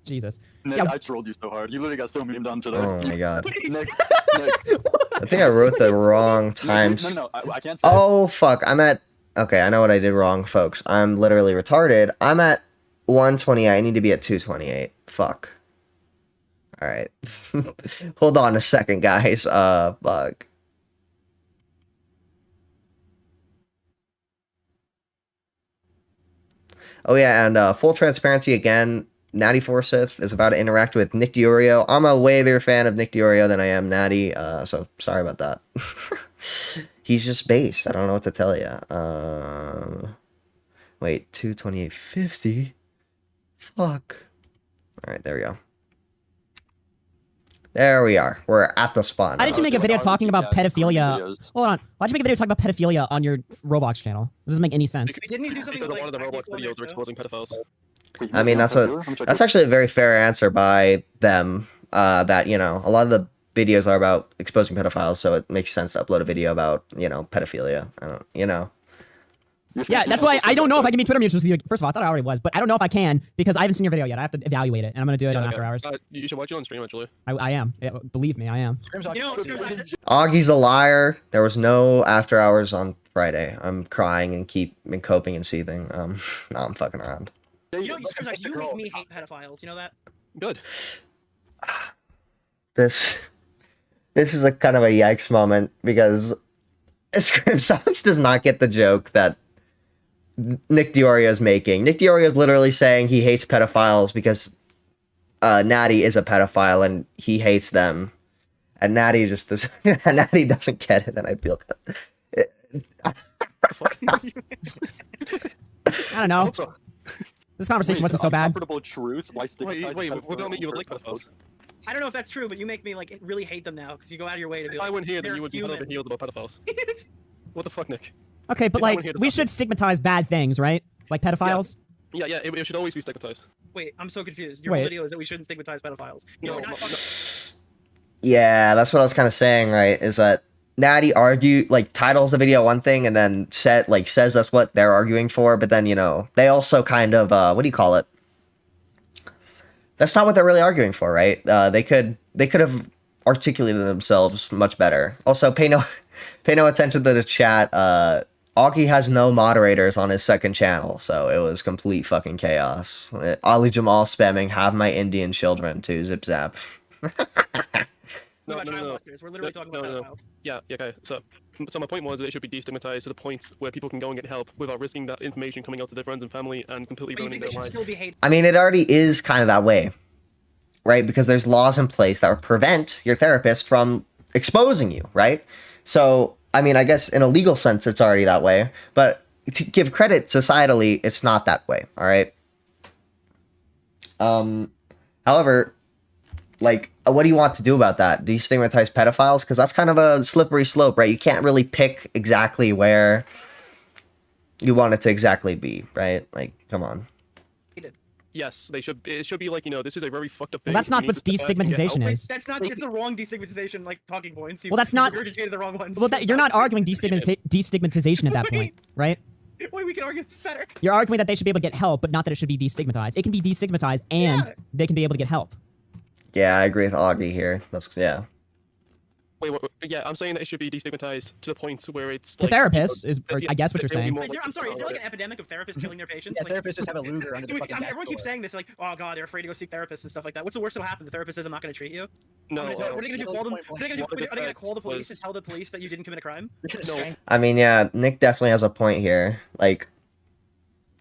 Speaker 7: Jesus.
Speaker 10: Nick,
Speaker 7: Yeah.
Speaker 10: I trolled you so hard. You literally got so memed on today.
Speaker 1: Oh my god.
Speaker 10: Nick,
Speaker 1: I think I wrote the wrong times.
Speaker 10: No, I can't say.
Speaker 1: Oh fuck, I'm at... Okay, I know what I did wrong, folks. I'm literally retarded. I'm at 128. I need to be at 228. Fuck. Alright. Hold on a second, guys. Fuck. Oh yeah, and full transparency again, Nattie Forsyth is about to interact with Nick Diorio. I'm a way bigger fan of Nick Diorio than I am Nattie, so sorry about that. He's just based. I don't know what to tell you. Wait, 228.50? Fuck. Alright, there we go. There we are. We're at the spot.
Speaker 7: Why did you make a video talking about pedophilia? Hold on. Why'd you make a video talking about pedophilia on your Roblox channel? It doesn't make any sense.
Speaker 8: Didn't you do something
Speaker 5: Because
Speaker 8: like
Speaker 5: one of the Roblox videos are exposing pedophiles.
Speaker 1: I mean, that's actually a very fair answer by them. That, you know, a lot of the videos are about exposing pedophiles, so it makes sense to upload a video about, you know, pedophilia. I don't, you know.
Speaker 7: Yeah, that's why I don't know if I can be Twitter mutuals with you. First of all, I thought I already was, but I don't know if I can because I haven't seen your video yet. I have to evaluate it, and I'm gonna do it on After Hours.
Speaker 5: You should watch it on stream, actually.
Speaker 7: I am. Yeah, believe me, I am.
Speaker 1: Augie's a liar. There was no After Hours on Friday. I'm crying and coping and seething. No, I'm fucking around.
Speaker 8: You know, you make me hate pedophiles. You know that?
Speaker 5: Good.
Speaker 1: This is a kind of a yikes moment because Scrimsocks does not get the joke that Nick Diorio is making. Nick Diorio is literally saying he hates pedophiles because Nattie is a pedophile and he hates them, and Nattie just does. Nattie doesn't get it, and I feel.
Speaker 7: I don't know. This conversation wasn't so bad.
Speaker 10: Uncomfortable truth. Why stigmatize
Speaker 5: what don't make you like pedophiles?
Speaker 8: I don't know if that's true, but you make me like really hate them now because you go out of your way to be.
Speaker 5: If
Speaker 8: like,
Speaker 5: I went here, then
Speaker 8: they're
Speaker 5: you would be
Speaker 8: human.
Speaker 5: over healed about pedophiles. What the fuck, Nick?
Speaker 7: Okay, but like, we should stigmatize bad things, right? Like pedophiles?
Speaker 5: Yeah, it should always be stigmatized.
Speaker 8: Wait, I'm so confused. Your whole video is that we shouldn't stigmatize pedophiles.
Speaker 5: No,
Speaker 1: Yeah, that's what I was kind of saying, right? Is that Nattie titles the video one thing and then says that's what they're arguing for, but then, you know, they also kind of what do you call it? That's not what they're really arguing for, right? They could have articulated themselves much better. Also, pay no attention to the chat. Augie has no moderators on his second channel, so it was complete fucking chaos. Ali Jamal spamming "Have my Indian children" to zip zap.
Speaker 5: No.
Speaker 8: We're literally talking about pedophiles.
Speaker 5: Yeah, okay. So my point was that it should be destigmatized to the point where people can go and get help without risking that information coming out to their friends and family and completely ruining their lives.
Speaker 1: I mean, it already is kind of that way, right? Because there's laws in place that would prevent your therapist from exposing you, right? So, I mean, I guess in a legal sense, it's already that way. But to give credit societally, it's not that way, all right? However, like, what do you want to do about that? Destigmatize pedophiles? Because that's kind of a slippery slope, right? You can't really pick exactly where you want it to exactly be, right? Like, come on.
Speaker 5: Yes, they should. It should be like, you know, this is a very fucked up thing.
Speaker 7: Well, that's not what destigmatization is.
Speaker 8: That's the wrong destigmatization like talking points.
Speaker 7: Well, that's not.
Speaker 8: Regurgitated the wrong ones.
Speaker 7: Well, you're not arguing destigmatization at that point, right?
Speaker 8: Wait, we can argue this better.
Speaker 7: You're arguing that they should be able to get help, but not that it should be destigmatized. It can be destigmatized and they can be able to get help.
Speaker 1: Yeah, I agree with Augie here. Yeah.
Speaker 5: Wait, yeah, I'm saying that it should be destigmatized to the point where it's
Speaker 7: to therapists is, I guess, what you're saying.
Speaker 8: I'm sorry, is there like an epidemic of therapists killing their patients?
Speaker 6: Yeah, therapists just have a loser under the fucking
Speaker 8: everyone keeps saying this, like, oh god, they're afraid to go seek therapists and stuff like that. What's the worst that'll happen? The therapist says, I'm not going to treat you.
Speaker 5: No.
Speaker 8: What are they going to do? Call them? Are they going to call the police and tell the police that you didn't commit a crime?
Speaker 5: No.
Speaker 1: I mean, yeah, Nick definitely has a point here. Like,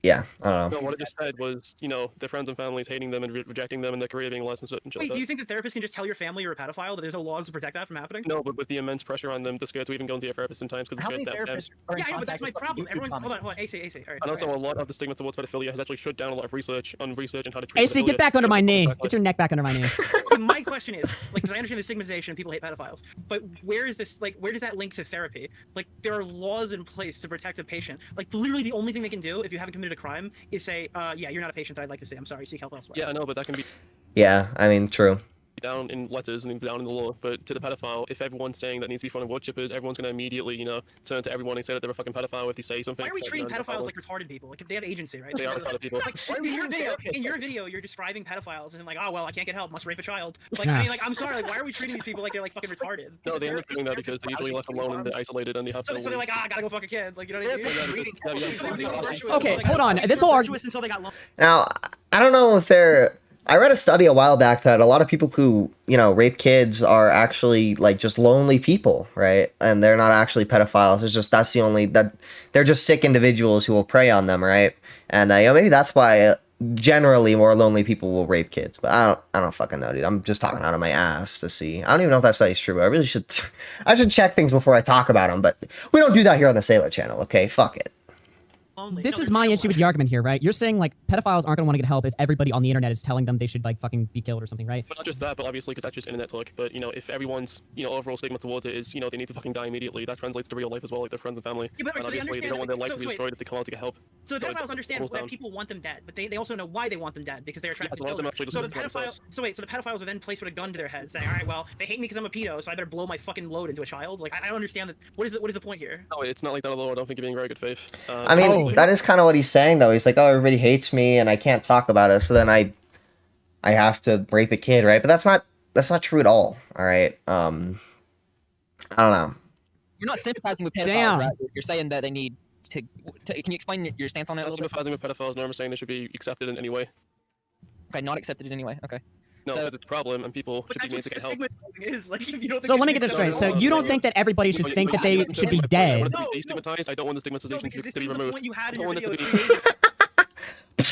Speaker 1: yeah, I don't know.
Speaker 5: No, what I just said was, you know, their friends and families hating them and rejecting them and their career being lost and shit.
Speaker 8: Wait, do you think the therapist can just tell your family you're a pedophile, that there's no laws to protect that from happening?
Speaker 5: No, but with the immense pressure on them, they're scared to even go into a therapist sometimes because they're scared that.
Speaker 8: Yeah, but that's my problem. Everyone, hold on, AC, all right.
Speaker 5: And also, a lot of the stigma towards pedophilia has actually shut down a lot of research on research and how to treat
Speaker 7: AC, get back under my knee. Get your neck back under my knee.
Speaker 8: My question is, like, because I understand the stigmatization and people hate pedophiles, but where is this, like, where does that link to therapy? Like, there are laws in place to protect a patient. Like, literally the only thing they can do if you haven't committed a crime is say, yeah, you're not a patient that I'd like to see. I'm sorry, seek help elsewhere.
Speaker 5: Yeah, I know, but that can be
Speaker 1: Yeah, I mean, true.
Speaker 5: down in letters and down in the law. But to the pedophile, if everyone's saying that needs to be fun and worshippers, everyone's going to immediately, you know, turn to everyone and say that they're a fucking pedophile if they say something.
Speaker 8: Why are we treating pedophiles like retarded people? Like, they have agency, right?
Speaker 5: They are retarded people.
Speaker 8: Like, in your video, you're describing pedophiles and like, oh, well, I can't get help, must rape a child. Like, I mean, like, I'm sorry, like, why are we treating these people like they're like fucking retarded?
Speaker 5: No, they end up doing that because they're usually left alone and they're isolated and they have
Speaker 8: So they're like, I gotta go fuck a kid. Like, you know what I mean?
Speaker 7: Okay, hold on. This whole argument.
Speaker 1: Now, I don't know if they're... I read a study a while back that a lot of people who, you know, rape kids are actually, like, just lonely people, right? And they're not actually pedophiles. It's just that they're just sick individuals who will prey on them, right? And, you know, maybe that's why generally more lonely people will rape kids, but I don't fucking know, dude. I'm just talking out of my ass to see. I don't even know if that study's true, but I really should I should check things before I talk about them, but we don't do that here on the Sailor channel, okay? Fuck it.
Speaker 7: This is my issue with the argument here, right? You're saying like pedophiles aren't gonna want to get help if everybody on the internet is telling them they should like fucking be killed or something, right?
Speaker 5: But not just that, but obviously because that's just internet talk. But you know, if everyone's overall stigma towards it is they need to fucking die immediately, that translates to real life as well, like their friends and family.
Speaker 8: Yeah, but
Speaker 5: And
Speaker 8: so they
Speaker 5: obviously they don't want their life to be destroyed if they come out to get help.
Speaker 8: So the
Speaker 5: So it
Speaker 8: pedophiles understand
Speaker 5: boils
Speaker 8: that
Speaker 5: down.
Speaker 8: people want them dead, but they also know why they want them dead because they're attracted
Speaker 5: a lot
Speaker 8: to
Speaker 5: of them
Speaker 8: children.
Speaker 5: actually
Speaker 8: So the
Speaker 5: just think about
Speaker 8: pedophiles. So wait, so the pedophiles are then placed with a gun to their head, saying, "All right, well, they hate me because I'm a pedo, so I better blow my fucking load into a child." Like I don't understand that. What is the point here?
Speaker 5: No, it's not like that at all. I don't think you're being very good faith.
Speaker 1: I mean, that is kind of what he's saying, though. He's like, oh, everybody hates me, and I can't talk about it, so then I have to rape a kid, right? But that's not true at all. All right. I don't know.
Speaker 11: You're not sympathizing with pedophiles,
Speaker 7: Damn.
Speaker 11: right? You're saying that they need to. Can you explain your stance on that
Speaker 5: I'm
Speaker 11: a
Speaker 5: not
Speaker 11: little bit?
Speaker 5: sympathizing with pedophiles, nor am I saying they should be accepted in any way.
Speaker 11: Okay, not accepted in any way. Okay.
Speaker 5: No,
Speaker 11: So-
Speaker 5: because it's a problem, and people
Speaker 8: But
Speaker 5: should be
Speaker 8: that's
Speaker 5: made
Speaker 8: what
Speaker 5: to get help.
Speaker 8: stigma is. Like, if you don't think
Speaker 7: So
Speaker 8: they
Speaker 7: let me
Speaker 8: should
Speaker 7: get
Speaker 8: be
Speaker 7: this straight.
Speaker 8: accepted,
Speaker 7: So you don't think that everybody should think that they should be dead?
Speaker 5: I want it to
Speaker 8: No,
Speaker 5: be destigmatized. I don't want the
Speaker 8: No,
Speaker 5: stigmatization
Speaker 8: because this
Speaker 5: to be
Speaker 8: is the
Speaker 5: removed.
Speaker 8: point you had
Speaker 5: I
Speaker 8: in
Speaker 5: don't
Speaker 8: your
Speaker 5: want it
Speaker 8: video.
Speaker 5: to be.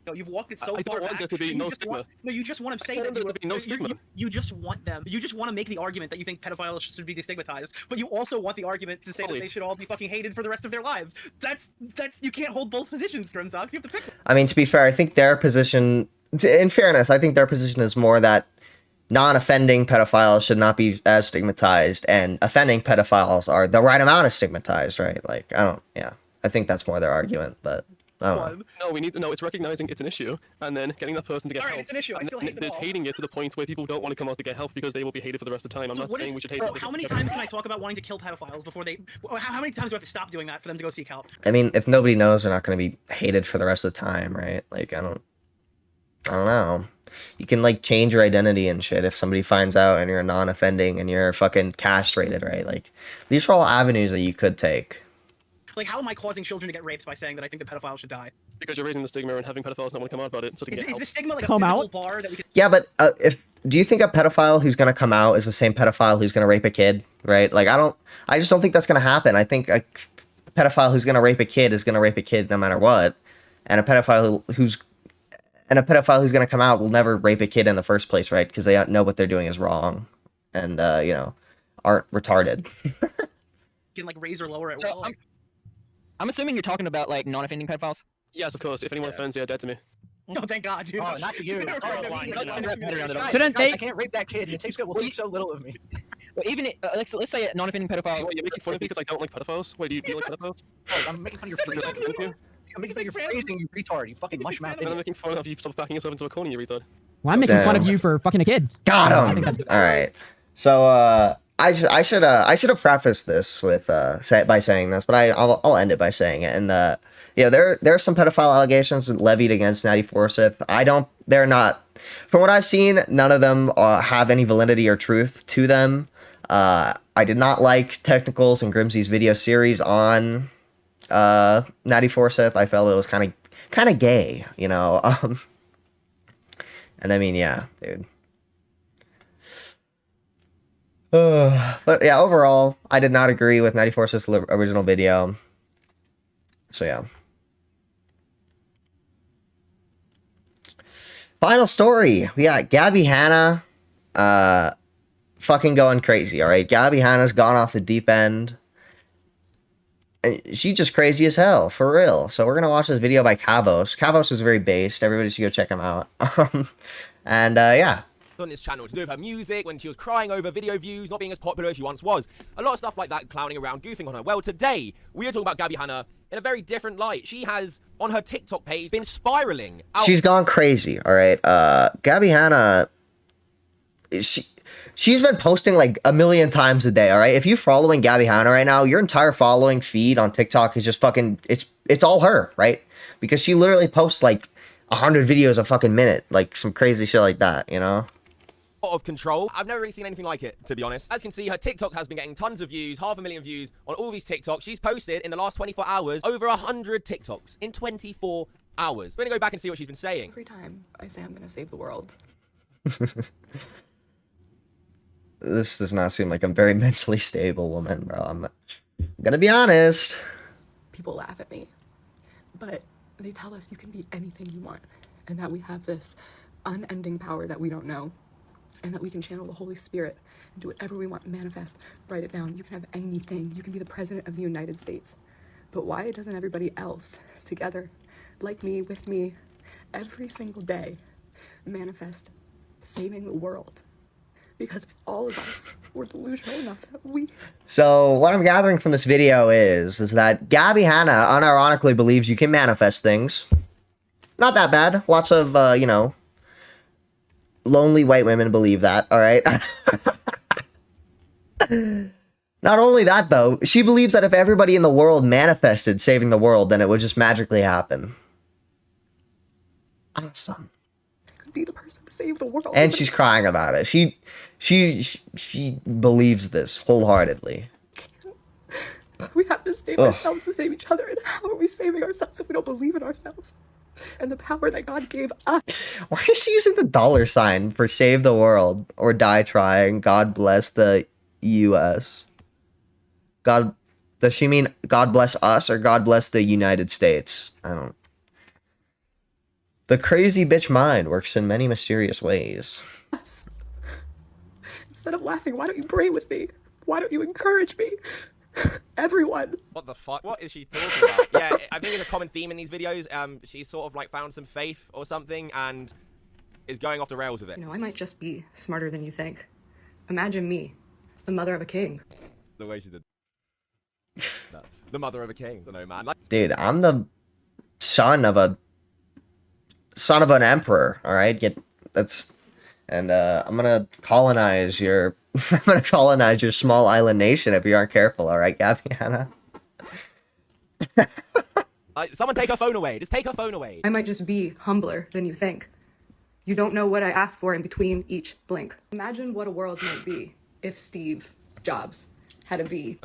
Speaker 8: No, you've walked it so
Speaker 5: I
Speaker 8: far
Speaker 5: don't want
Speaker 8: back.
Speaker 5: there to be
Speaker 8: You
Speaker 5: no
Speaker 8: just
Speaker 5: stigma.
Speaker 8: want- no, you just want to say
Speaker 5: I
Speaker 8: that
Speaker 5: want there to be no stigma.
Speaker 8: you just want them. You just want to make the argument that you think pedophiles should be destigmatized, but you also want the argument to say that
Speaker 5: Totally.
Speaker 8: they should all be fucking hated for the rest of their lives. That's you can't hold both positions, Grimzox. You have to pick one.
Speaker 1: I mean, to be fair, I think their position, in fairness, I think their position is more that non-offending pedophiles should not be as stigmatized, and offending pedophiles are the right amount of stigmatized, right? Like, I think that's more their argument, but I don't know.
Speaker 8: One.
Speaker 5: No, it's recognizing it's an issue, and then getting that person to get
Speaker 8: All right,
Speaker 5: help.
Speaker 8: it's an issue. I
Speaker 5: And
Speaker 8: still
Speaker 5: then
Speaker 8: hate them
Speaker 5: there's
Speaker 8: all.
Speaker 5: hating it to the point where people don't want to come out to get help because they will be hated for the rest of the time. I'm
Speaker 8: So
Speaker 5: not
Speaker 8: what
Speaker 5: saying
Speaker 8: is-
Speaker 5: we should hate
Speaker 8: so
Speaker 5: them.
Speaker 8: how many times can I talk about wanting to kill pedophiles before they? How many times do I have to stop doing that for them to go seek help?
Speaker 1: I mean, if nobody knows, they're not going to be hated for the rest of the time, right? Like, I don't know. You can, like, change your identity and shit if somebody finds out and you're non-offending and you're fucking castrated, right? Like, these are all avenues that you could take.
Speaker 8: Like, how am I causing children to get raped by saying that I think the pedophiles should die?
Speaker 5: Because you're raising the stigma and having pedophiles not want to come out about it, so to get
Speaker 8: Is
Speaker 5: help.
Speaker 8: the stigma like a
Speaker 7: Come
Speaker 8: physical
Speaker 7: out?
Speaker 8: bar that we can?
Speaker 1: Yeah, but do you think a pedophile who's going to come out is the same pedophile who's going to rape a kid, right? Like, I just don't think that's going to happen. I think a pedophile who's going to rape a kid is going to rape a kid no matter what. And a pedophile who's going to come out will never rape a kid in the first place, right? Because they know what they're doing is wrong and, aren't retarded.
Speaker 8: Can like raise or lower at
Speaker 11: So,
Speaker 8: will. Like,
Speaker 11: I'm assuming you're talking about like non-offending pedophiles.
Speaker 5: Yes, of course. If anyone offends, yeah, dead to me.
Speaker 8: no, thank God, dude.
Speaker 6: Oh, not to you.
Speaker 8: Never
Speaker 6: Oh,
Speaker 8: mind.
Speaker 6: why?
Speaker 8: Never mind.
Speaker 7: Shouldn't
Speaker 6: I
Speaker 7: they?
Speaker 6: can't rape that kid. It takes will think so little of me.
Speaker 11: Well, even let's say a non-offending pedophile.
Speaker 5: Wait, you're making fun of me because I don't like pedophiles? Wait, do you like pedophiles?
Speaker 6: Oh, I'm making fun of your phrasing. I'm making fun of your phrasing, you retard. You fucking mush mouth
Speaker 5: And I'm
Speaker 6: idiot.
Speaker 5: making fun of you stop backing yourself into a corner, you retard.
Speaker 7: Well, I'm making fun of
Speaker 1: Damn.
Speaker 7: you for fucking a kid.
Speaker 1: Got
Speaker 7: I
Speaker 1: him.
Speaker 7: think that's-
Speaker 1: All right. So I should have prefaced this with by saying this, but I'll end it by saying it. And there are some pedophile allegations levied against Nattie Forsyth. They're not, from what I've seen, none of them have any validity or truth to them. I did not like Technicals and Grimsy's video series on Nattie Forsyth. I felt it was kind of gay, you know. And I mean, yeah, dude. But yeah, overall, I did not agree with Nattie Forsyth's original video. So yeah. Final story. We got Gabbie Hanna fucking going crazy, alright? Gabbie Hanna's gone off the deep end. And she's just crazy as hell, for real. So we're gonna watch this video by Kavos. Kavos is very based. Everybody should go check him out. And yeah.
Speaker 2: On this channel to do with her music, when she was crying over video views not being as popular as she once was. A lot of stuff like that, clowning around, goofing on her. Well, today, we are talking about Gabbie Hanna in a very different light. She has, on her TikTok page, been spiraling out.
Speaker 1: She's gone crazy, alright? Gabbie Hanna, she's been posting like a million times a day, alright? If you're following Gabbie Hanna right now, your entire following feed on TikTok is just fucking, it's all her, right? Because she literally posts like 100 videos a fucking minute, like some crazy shit like that, you know?
Speaker 2: Of control. I've never really seen anything like it, to be honest. As you can see, her TikTok has been getting tons of views, 500,000 views on all these TikToks. She's posted in the last 24 hours over 100 TikToks in 24 hours. We're gonna go back and see what she's been saying.
Speaker 12: Every time I say I'm gonna save the world.
Speaker 1: This does not seem like a very mentally stable woman, bro. I'm gonna be honest.
Speaker 12: People laugh at me. But They tell us you can be anything you want, and that we have this unending power that we don't know, and that we can channel the Holy Spirit and do whatever we want, manifest, write it down. You can have anything. You can be the president of the United States. But why doesn't everybody else together, like me, with me, every single day, manifest saving the world? Because all of us were delusional enough that we...
Speaker 1: So what I'm gathering from this video is that Gabbie Hanna unironically believes you can manifest things. Not that bad. Lots of, you know, lonely white women believe that, all right? Not only that, though, she believes that if everybody in the world manifested saving the world, then it would just magically happen. Awesome.
Speaker 12: I could be the person to save the world.
Speaker 1: And she's crying about it. She believes this wholeheartedly.
Speaker 12: We have to save ourselves to save each other. And how are we saving ourselves if we don't believe in ourselves? And the power that God gave us.
Speaker 1: Why is she using the $ for save the world or die trying? God bless the U.S. God, does she mean God bless us or God bless the United States? I don't. The crazy bitch mind works in many mysterious ways.
Speaker 12: Instead of laughing, why don't you pray with me? Why don't you encourage me? Everyone.
Speaker 2: What the fuck? What is she talking about? Yeah, I think it's a common theme in these videos. She's sort of like found some faith or something and is going off the rails with it.
Speaker 12: You know, I might just be smarter than you think. Imagine me, the mother of a king.
Speaker 2: The way she did. The mother of a king. I don't know, man. Like,
Speaker 1: Dude, I'm the son of an emperor. All right, I'm gonna colonize your. I'm gonna colonize your small island nation if you aren't careful. All right, Gabbie Hanna.
Speaker 2: someone take her phone away. Just take her phone away.
Speaker 12: I might just be humbler than you think. You don't know what I ask for in between each blink. Imagine what a world might be if Steve Jobs had a V.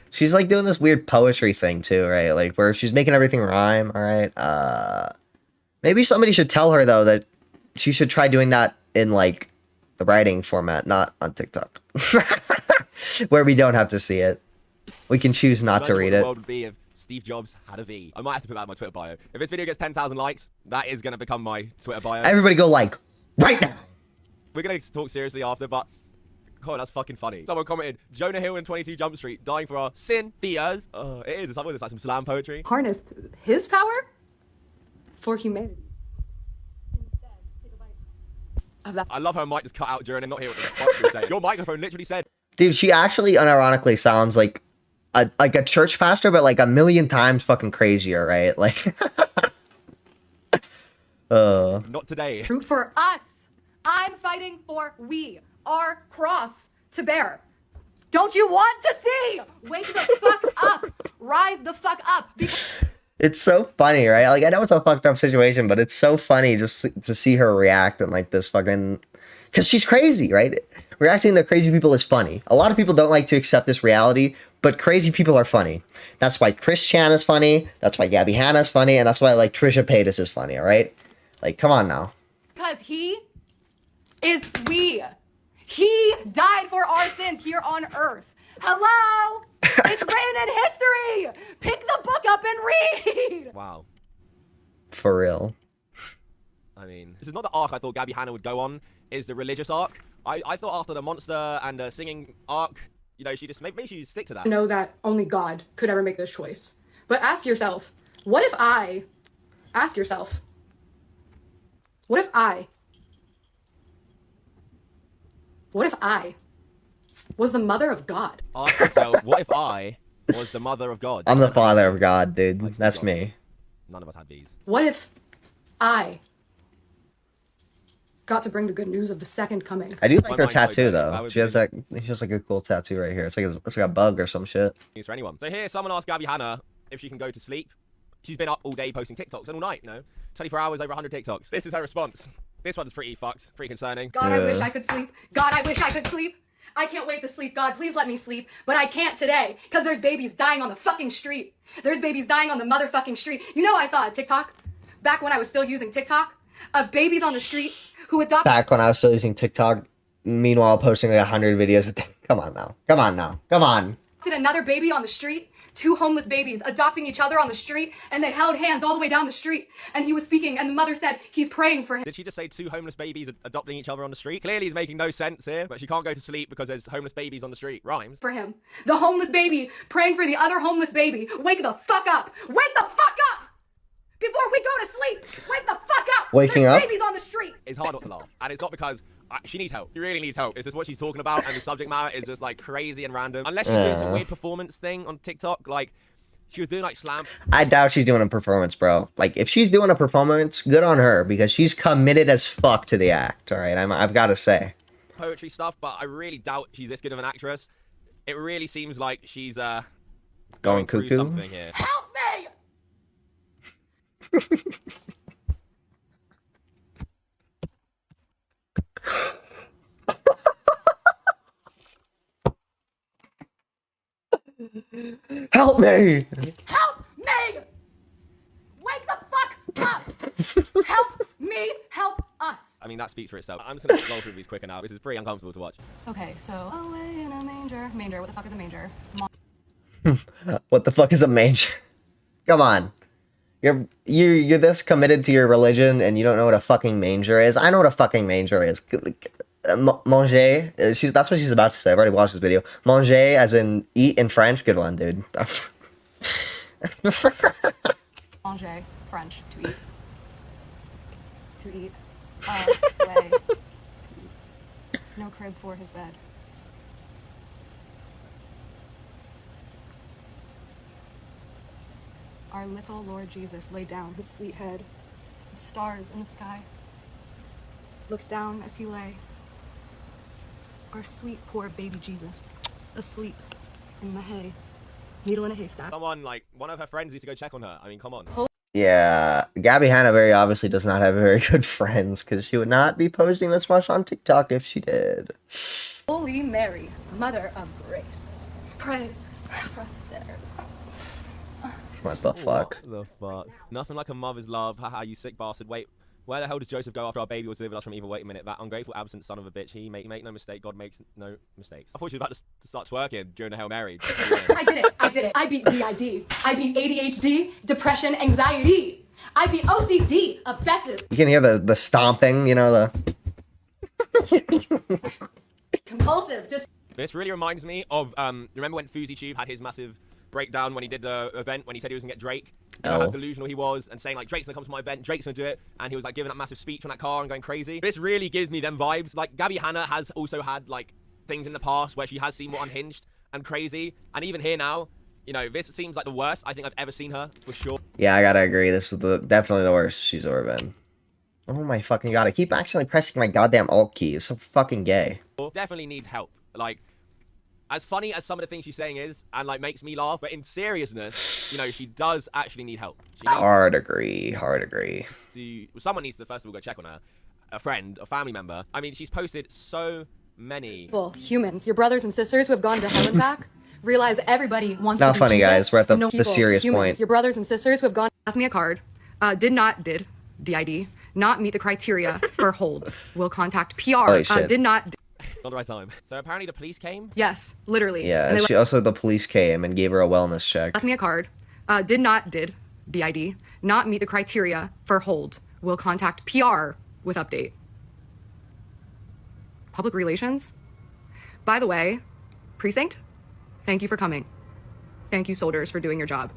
Speaker 1: She's like doing this weird poetry thing too, right? Like where she's making everything rhyme. All right. Maybe somebody should tell her though that she should try doing that in like the writing format, not on TikTok, where we don't have to see it. We can choose not to read it.
Speaker 2: What the world would be if Steve Jobs had a V. I might have to put that in my Twitter bio. If this video gets 10,000 likes, that is going to become my Twitter bio.
Speaker 1: Everybody go like right now.
Speaker 2: We're going to talk seriously after, but God, that's fucking funny. Someone commented, Jonah Hill in 22 Jump Street, dying for our Cynthia's. It is. It's like some slam poetry.
Speaker 12: Harnessed his power for humanity.
Speaker 2: I love how Mike just cut out during and not hear what the fuck she was saying. Your microphone literally said.
Speaker 1: Dude, she actually unironically sounds like a church pastor, but like a million times fucking crazier, right? Like,
Speaker 2: Not today.
Speaker 13: Root for us. I'm fighting for we, our cross to bear. Don't you want to see? Wake the fuck up. Rise the fuck up.
Speaker 1: It's so funny, right? Like, I know it's a fucked up situation, but it's so funny just to see her react and like this fucking, because she's crazy, right? Reacting to crazy people is funny. A lot of people don't like to accept this reality, but crazy people are funny. That's why Chris Chan is funny. That's why Gabbie Hanna is funny. And that's why like Trisha Paytas is funny, all right? Like, come on now.
Speaker 13: Because he is we. He died for our sins here on earth. Hello? It's written in history. Pick the book up and read.
Speaker 2: Wow.
Speaker 1: For real.
Speaker 2: I mean, this is not the arc I thought Gabbie Hanna would go on, is the religious arc. I thought after the monster and the singing arc, you know, she just maybe she stick to that.
Speaker 12: Know that only God could ever make this choice. But ask yourself, what if I was the mother of God?
Speaker 2: Ask yourself, what if I was the mother of God?
Speaker 1: I'm the father of God, dude. That's me.
Speaker 2: None of us had these.
Speaker 12: What if I got to bring the good news of the second coming?
Speaker 1: I do like her tattoo though. She has like a cool tattoo right here. It's like a bug or some shit.
Speaker 2: News for anyone. So here, someone asked Gabbie Hanna if she can go to sleep. She's been up all day posting TikToks and all night, you know, 24 hours, over 100 TikToks. This is her response. This one's pretty fucked, pretty concerning.
Speaker 13: God, I wish I could sleep. God, I wish I could sleep. I can't wait to sleep. God, please let me sleep. But I can't today because there's babies dying on the fucking street. There's babies dying on the motherfucking street. You know, I saw a TikTok back when I was still using TikTok of babies on the street who adopted.
Speaker 1: Back when I was still using TikTok, meanwhile posting like 100 videos a day. Come on now. Come on now. Come on.
Speaker 13: Another baby on the street. 2 homeless babies adopting each other on the street, and they held hands all the way down the street. And he was speaking, and the mother said he's praying for him.
Speaker 2: Did she just say 2 homeless babies adopting each other on the street? Clearly he's making no sense here, but she can't go to sleep because there's homeless babies on the street. Rhymes.
Speaker 13: For him. The homeless baby praying for the other homeless baby. Wake the fuck up! Wake the fuck up! Before we go to sleep, wake the fuck up!
Speaker 1: Waking
Speaker 13: There's
Speaker 1: up?
Speaker 13: babies on the street!
Speaker 2: It's hard not to laugh. And it's not because she needs help. She really needs help. It's just what she's talking about, and the subject matter is just like crazy and random. Unless she's doing some weird performance thing on TikTok, like she was doing like slam.
Speaker 1: I doubt she's doing a performance, bro. Like, if she's doing a performance, good on her, because she's committed as fuck to the act, all right? I've got to say.
Speaker 2: Poetry stuff, but I really doubt she's this good of an actress. It really seems like she's
Speaker 1: Going
Speaker 2: through
Speaker 1: cuckoo?
Speaker 2: something here.
Speaker 13: Help me!
Speaker 1: Help me!
Speaker 13: Help me! Wake the fuck up! Help me! Help us!
Speaker 2: I mean, that speaks for itself. I'm just gonna scroll through these quicker now. This is pretty uncomfortable to watch.
Speaker 13: Okay, so away in a manger. Manger, what the fuck is a manger?
Speaker 1: What the fuck is a manger? Come on. You're this committed to your religion and you don't know what a fucking manger is? I know what a fucking manger is. Manger. That's what she's about to say. I've already watched this video. Manger, as in eat in French. Good one, dude.
Speaker 13: Manger, French, to eat. To eat. Way. No crib for his bed. Our little Lord Jesus laid down his sweet head. The stars in the sky looked down as he lay. Our sweet poor baby Jesus, asleep in the hay. Needle in a haystack.
Speaker 2: Someone, like, one of her friends needs to go check on her. I mean, come on.
Speaker 1: Yeah, Gabbie Hanna very obviously does not have very good friends, because she would not be posting this much on TikTok if she did.
Speaker 13: Holy Mary, Mother of Grace, pray for us sinners.
Speaker 1: What the fuck?
Speaker 2: What the fuck? Nothing like a mother's love. Haha, you sick bastard. Wait, where the hell does Joseph go after our baby was delivered us from evil? Wait a minute, that ungrateful, absent son of a bitch. He make no mistake. God makes no mistakes. I thought she was about to start twerking during the Hail Mary.
Speaker 13: I did it. I beat DID. I beat ADHD, depression, anxiety. I beat OCD, obsessive.
Speaker 1: You can hear the stomping, you know,
Speaker 13: Compulsive.
Speaker 2: This really reminds me of, remember when FouseyTube had his massive breakdown when he did the event, when he said he was gonna get Drake? You know how delusional he was, and saying like, Drake's gonna come to my event, Drake's gonna do it, and he was like giving that massive speech on that car and going crazy. This really gives me them vibes. Like, Gabbie Hanna has also had like things in the past where she has seemed more unhinged and crazy, and even here now, you know, this seems like the worst I think I've ever seen her, for sure.
Speaker 1: Yeah, I gotta agree. This is definitely the worst she's ever been. Oh my fucking god, I keep accidentally pressing my goddamn alt key. It's so fucking gay.
Speaker 2: Definitely needs help. Like, as funny as some of the things she's saying is, and like makes me laugh, but in seriousness, you know, she does actually need help.
Speaker 1: Hard agree.
Speaker 2: Someone needs to first of all go check on her. A friend, a family member. I mean, she's posted so many.
Speaker 13: Well, humans, your brothers and sisters who have gone to hell and back, realize everybody wants to
Speaker 1: Not
Speaker 13: be
Speaker 1: funny,
Speaker 13: Jesus.
Speaker 1: guys. We're at the
Speaker 13: People,
Speaker 1: serious
Speaker 13: humans,
Speaker 1: point.
Speaker 13: Your brothers and sisters who have gone left me a card. Did DID, not meet the criteria for hold. Will contact PR.
Speaker 1: Holy shit.
Speaker 13: Did not.
Speaker 2: Not the right time. So apparently the police came?
Speaker 13: Yes, literally.
Speaker 1: Yeah,
Speaker 13: And they
Speaker 1: the police came and gave her a wellness check.
Speaker 13: left me a card. DID, not meet the criteria for hold. Will contact PR with update. Public relations? By the way, precinct, thank you for coming. Thank you, soldiers, for doing your job.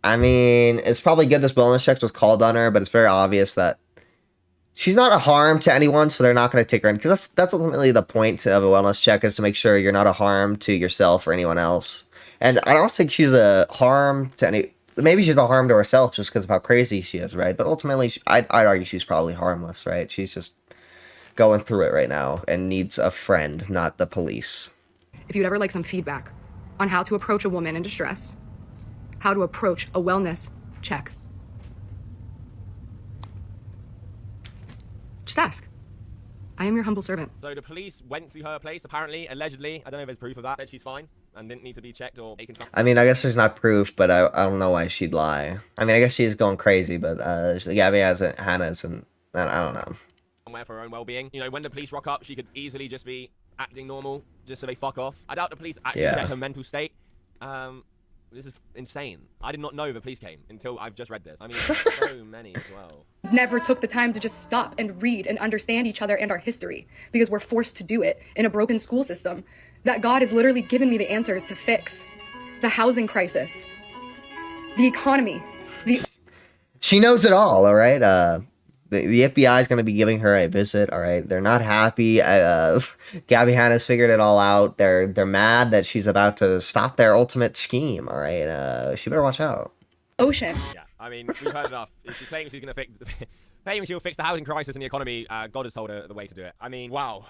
Speaker 1: I mean, it's probably good this wellness check was called on her, but it's very obvious that she's not a harm to anyone, so they're not going to take her in. Because that's ultimately the point of a wellness check, is to make sure you're not a harm to yourself or anyone else. And I don't think she's a harm to any... Maybe she's a harm to herself just because of how crazy she is, right? But ultimately, I'd argue she's probably harmless, right? She's just going through it right now and needs a friend, not the police.
Speaker 13: If you'd ever like some feedback on how to approach a woman in distress, how to approach a wellness check, just ask. I am your humble servant.
Speaker 2: So the police went to her place, apparently, allegedly. I don't know if there's proof of that she's fine and didn't need to be checked or taken something.
Speaker 1: I mean, I guess there's not proof, but I don't know why she'd lie. I mean, I guess she's going crazy, but Gabbie Hanna isn't. I don't know.
Speaker 2: Somewhere for her own well-being. You know, when the police rock up, she could easily just be acting normal, just so they fuck off. I doubt the police actually check her mental state.
Speaker 14: This is insane. I did not know the police came until I've just read this. I mean, so many as well.
Speaker 13: Never took the time to just stop and read and understand each other and our history because we're forced to do it in a broken school system that God has literally given me the answers to fix. The housing crisis, the economy,
Speaker 1: She knows it all right? The FBI is going to be giving her a visit, all right? They're not happy. Gabbie Hanna's figured it all out. They're mad that she's about to stop their ultimate scheme, all right? She better watch out.
Speaker 13: Ocean.
Speaker 14: Yeah, I mean, we've heard enough. She's claiming she's going to fix... Claiming she'll fix the housing crisis and the economy. God has told her the way to do it. I mean, wow.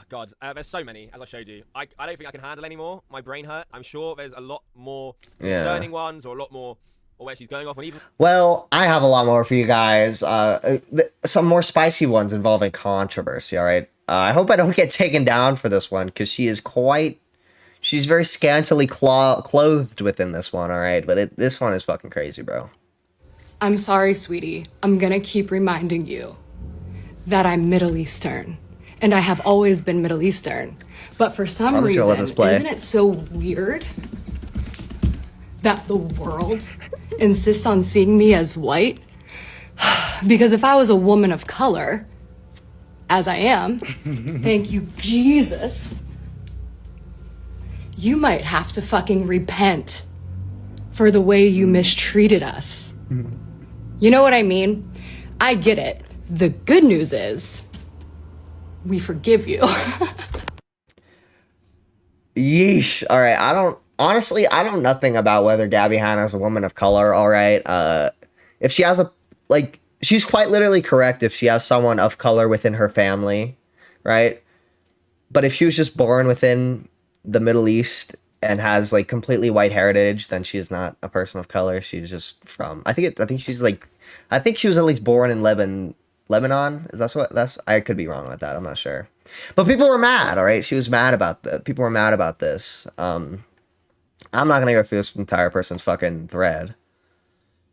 Speaker 14: God. There's so many, as I showed you. I don't think I can handle anymore. My brain hurt. I'm sure there's a lot more concerning ones or a lot more... or where she's going off on even...
Speaker 1: Well, I have a lot more for you guys. Some more spicy ones involving controversy, all right? I hope I don't get taken down for this one, because she is quite... She's very scantily clothed within this one, all right? But this one is fucking crazy, bro.
Speaker 13: I'm sorry, sweetie. I'm gonna keep reminding you that I'm Middle Eastern. And I have always been Middle Eastern. But for some reason, isn't it so weird that the world insists on seeing me as white? Because if I was a woman of color, as I am, thank you, Jesus, you might have to fucking repent for the way you mistreated us. You know what I mean? I get it. The good news is, we forgive you.
Speaker 1: Yeesh. All right. Honestly, I don't know nothing about whether Gabbie Hanna is a woman of color, all right? If she has she's quite literally correct if she has someone of color within her family, right? But if she was just born within the Middle East and has, like, completely white heritage, then she is not a person of color. She's just from... I think she was at least born in Lebanon. I could be wrong with that. I'm not sure. But people were mad, all right? She was mad about that. People were mad about this. I'm not gonna go through this entire person's fucking thread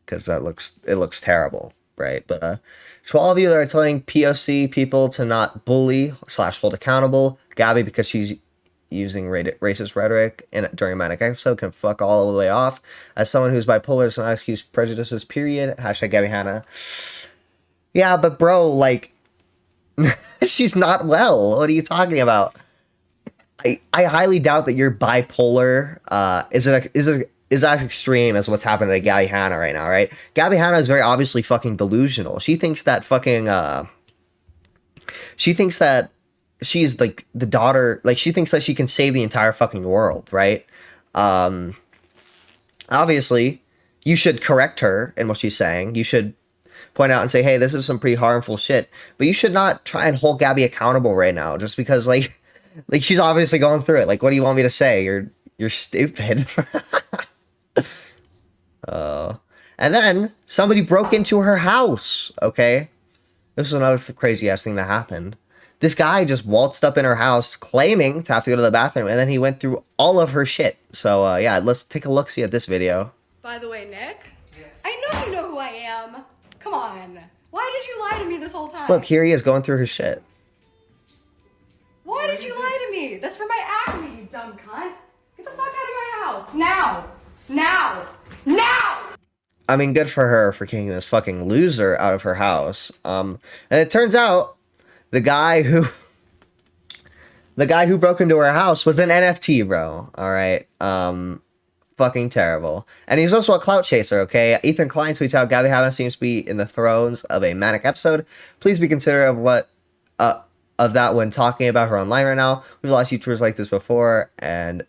Speaker 1: because it looks terrible, right? But to all of you that are telling POC people to not bully / hold accountable Gabby because she's using racist rhetoric during a manic episode can fuck all the way off. As someone who's bipolar does not excuse prejudices, period. # Gabbie Hanna. Yeah, but bro, like, she's not well. What are you talking about? I highly doubt that your bipolar is as extreme as what's happening to Gabbie Hanna right now, right? Gabbie Hanna is very obviously fucking delusional. She thinks that she's like the daughter, like she thinks that she can save the entire fucking world, right? Obviously, you should correct her in what she's saying. You should point out and say, hey, this is some pretty harmful shit. But you should not try and hold Gabby accountable right now just because like she's obviously going through it. Like, what do you want me to say? You're stupid. And then somebody broke into her house, okay? This is another crazy ass thing that happened. This guy just waltzed up in her house claiming to have to go to the bathroom, and then he went through all of her shit. So, yeah, let's take a look-see at this video.
Speaker 13: By the way, Nick, I know you know who I am. Come on. Why did you lie to me this whole time?
Speaker 1: Look, here he is going through her shit.
Speaker 13: Why did you lie to me? That's for my acne, you dumb cunt. Get the fuck out of my house. Now. Now. Now!
Speaker 1: I mean, good for her for kicking this fucking loser out of her house. And it turns out the guy who broke into her house was an NFT, bro. All right. Fucking terrible. And he's also a clout chaser, okay? Ethan Klein tweets out, Gabbie Hanna seems to be in the throes of a manic episode. Please be considerate of that when talking about her online right now. We've lost YouTubers like this before, and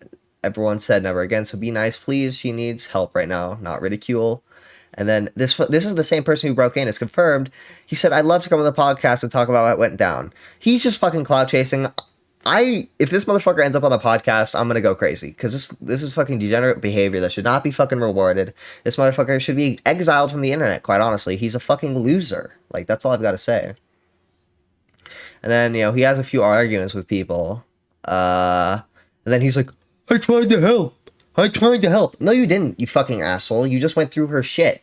Speaker 1: everyone said never again, so be nice, please. She needs help right now, not ridicule. And then this is the same person who broke in. It's confirmed. He said, I'd love to come on the podcast and talk about what went down. He's just fucking clout chasing. If this motherfucker ends up on the podcast, I'm gonna go crazy. Because this is fucking degenerate behavior that should not be fucking rewarded. This motherfucker should be exiled from the internet, quite honestly. He's a fucking loser. Like, that's all I've got to say. And then, you know, he has a few arguments with people. And then he's like, I tried to help. No, you didn't, you fucking asshole. You just went through her shit.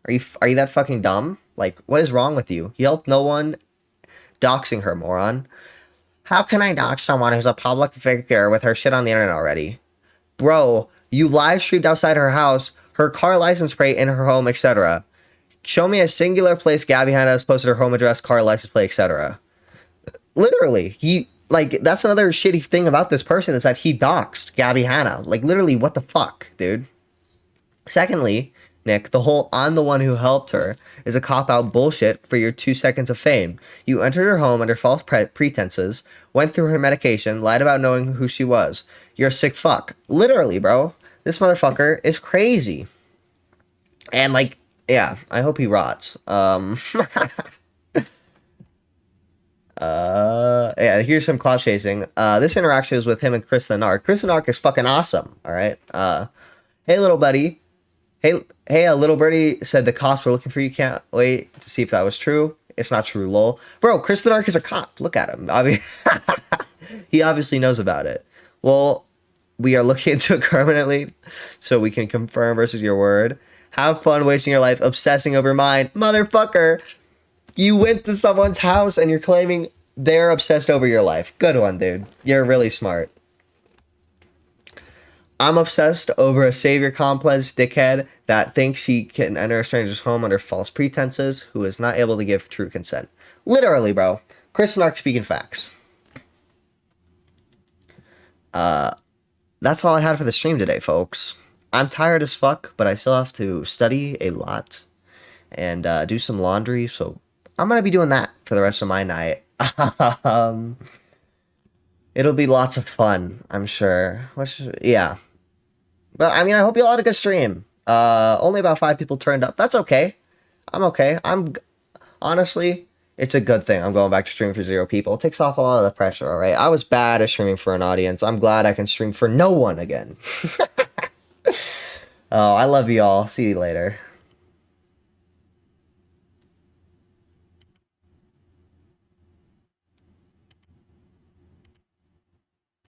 Speaker 1: Are you that fucking dumb? Like, what is wrong with you? You helped no one. Doxing her, moron. How can I dox someone who's a public figure with her shit on the internet already? Bro, you live streamed outside her house, her car license plate in her home, etc. Show me a singular place Gabbie Hanna has posted her home address, car license plate, etc. Literally, that's another shitty thing about this person is that he doxed Gabbie Hanna. Like, literally, what the fuck, dude? Secondly, Nick, the whole "I'm the one who helped her" is a cop-out bullshit for your 2 seconds of fame. You entered her home under false pretenses, went through her medication, lied about knowing who she was. You're a sick fuck. Literally, bro. This motherfucker is crazy. And, like, yeah, I hope he rots. Yeah, here's some clout chasing. This interaction was with him and Chris the Narc. Chris the Narc is fucking awesome, alright? Hey, little buddy. Hey, a little birdie said the cops were looking for you. Can't wait to see if that was true. It's not true, lol. Bro, Chris the Narc is a cop. Look at him. I mean, he obviously knows about it. Well, we are looking into it permanently so we can confirm versus your word. Have fun wasting your life obsessing over mine. Motherfucker, you went to someone's house and you're claiming they're obsessed over your life. Good one, dude. You're really smart. I'm obsessed over a savior complex dickhead that thinks he can enter a stranger's home under false pretenses, who is not able to give true consent. Literally, bro. Chris Narc speaking facts. That's all I had for the stream today, folks. I'm tired as fuck, but I still have to study a lot and do some laundry, so I'm going to be doing that for the rest of my night. It'll be lots of fun, I'm sure. Yeah. But, I mean, I hope you all had a good stream. Only about 5 people turned up. That's okay. I'm okay. Honestly, it's a good thing I'm going back to streaming for 0 people. It takes off a lot of the pressure, alright? I was bad at streaming for an audience. I'm glad I can stream for no one again. Oh, I love you all. See you later.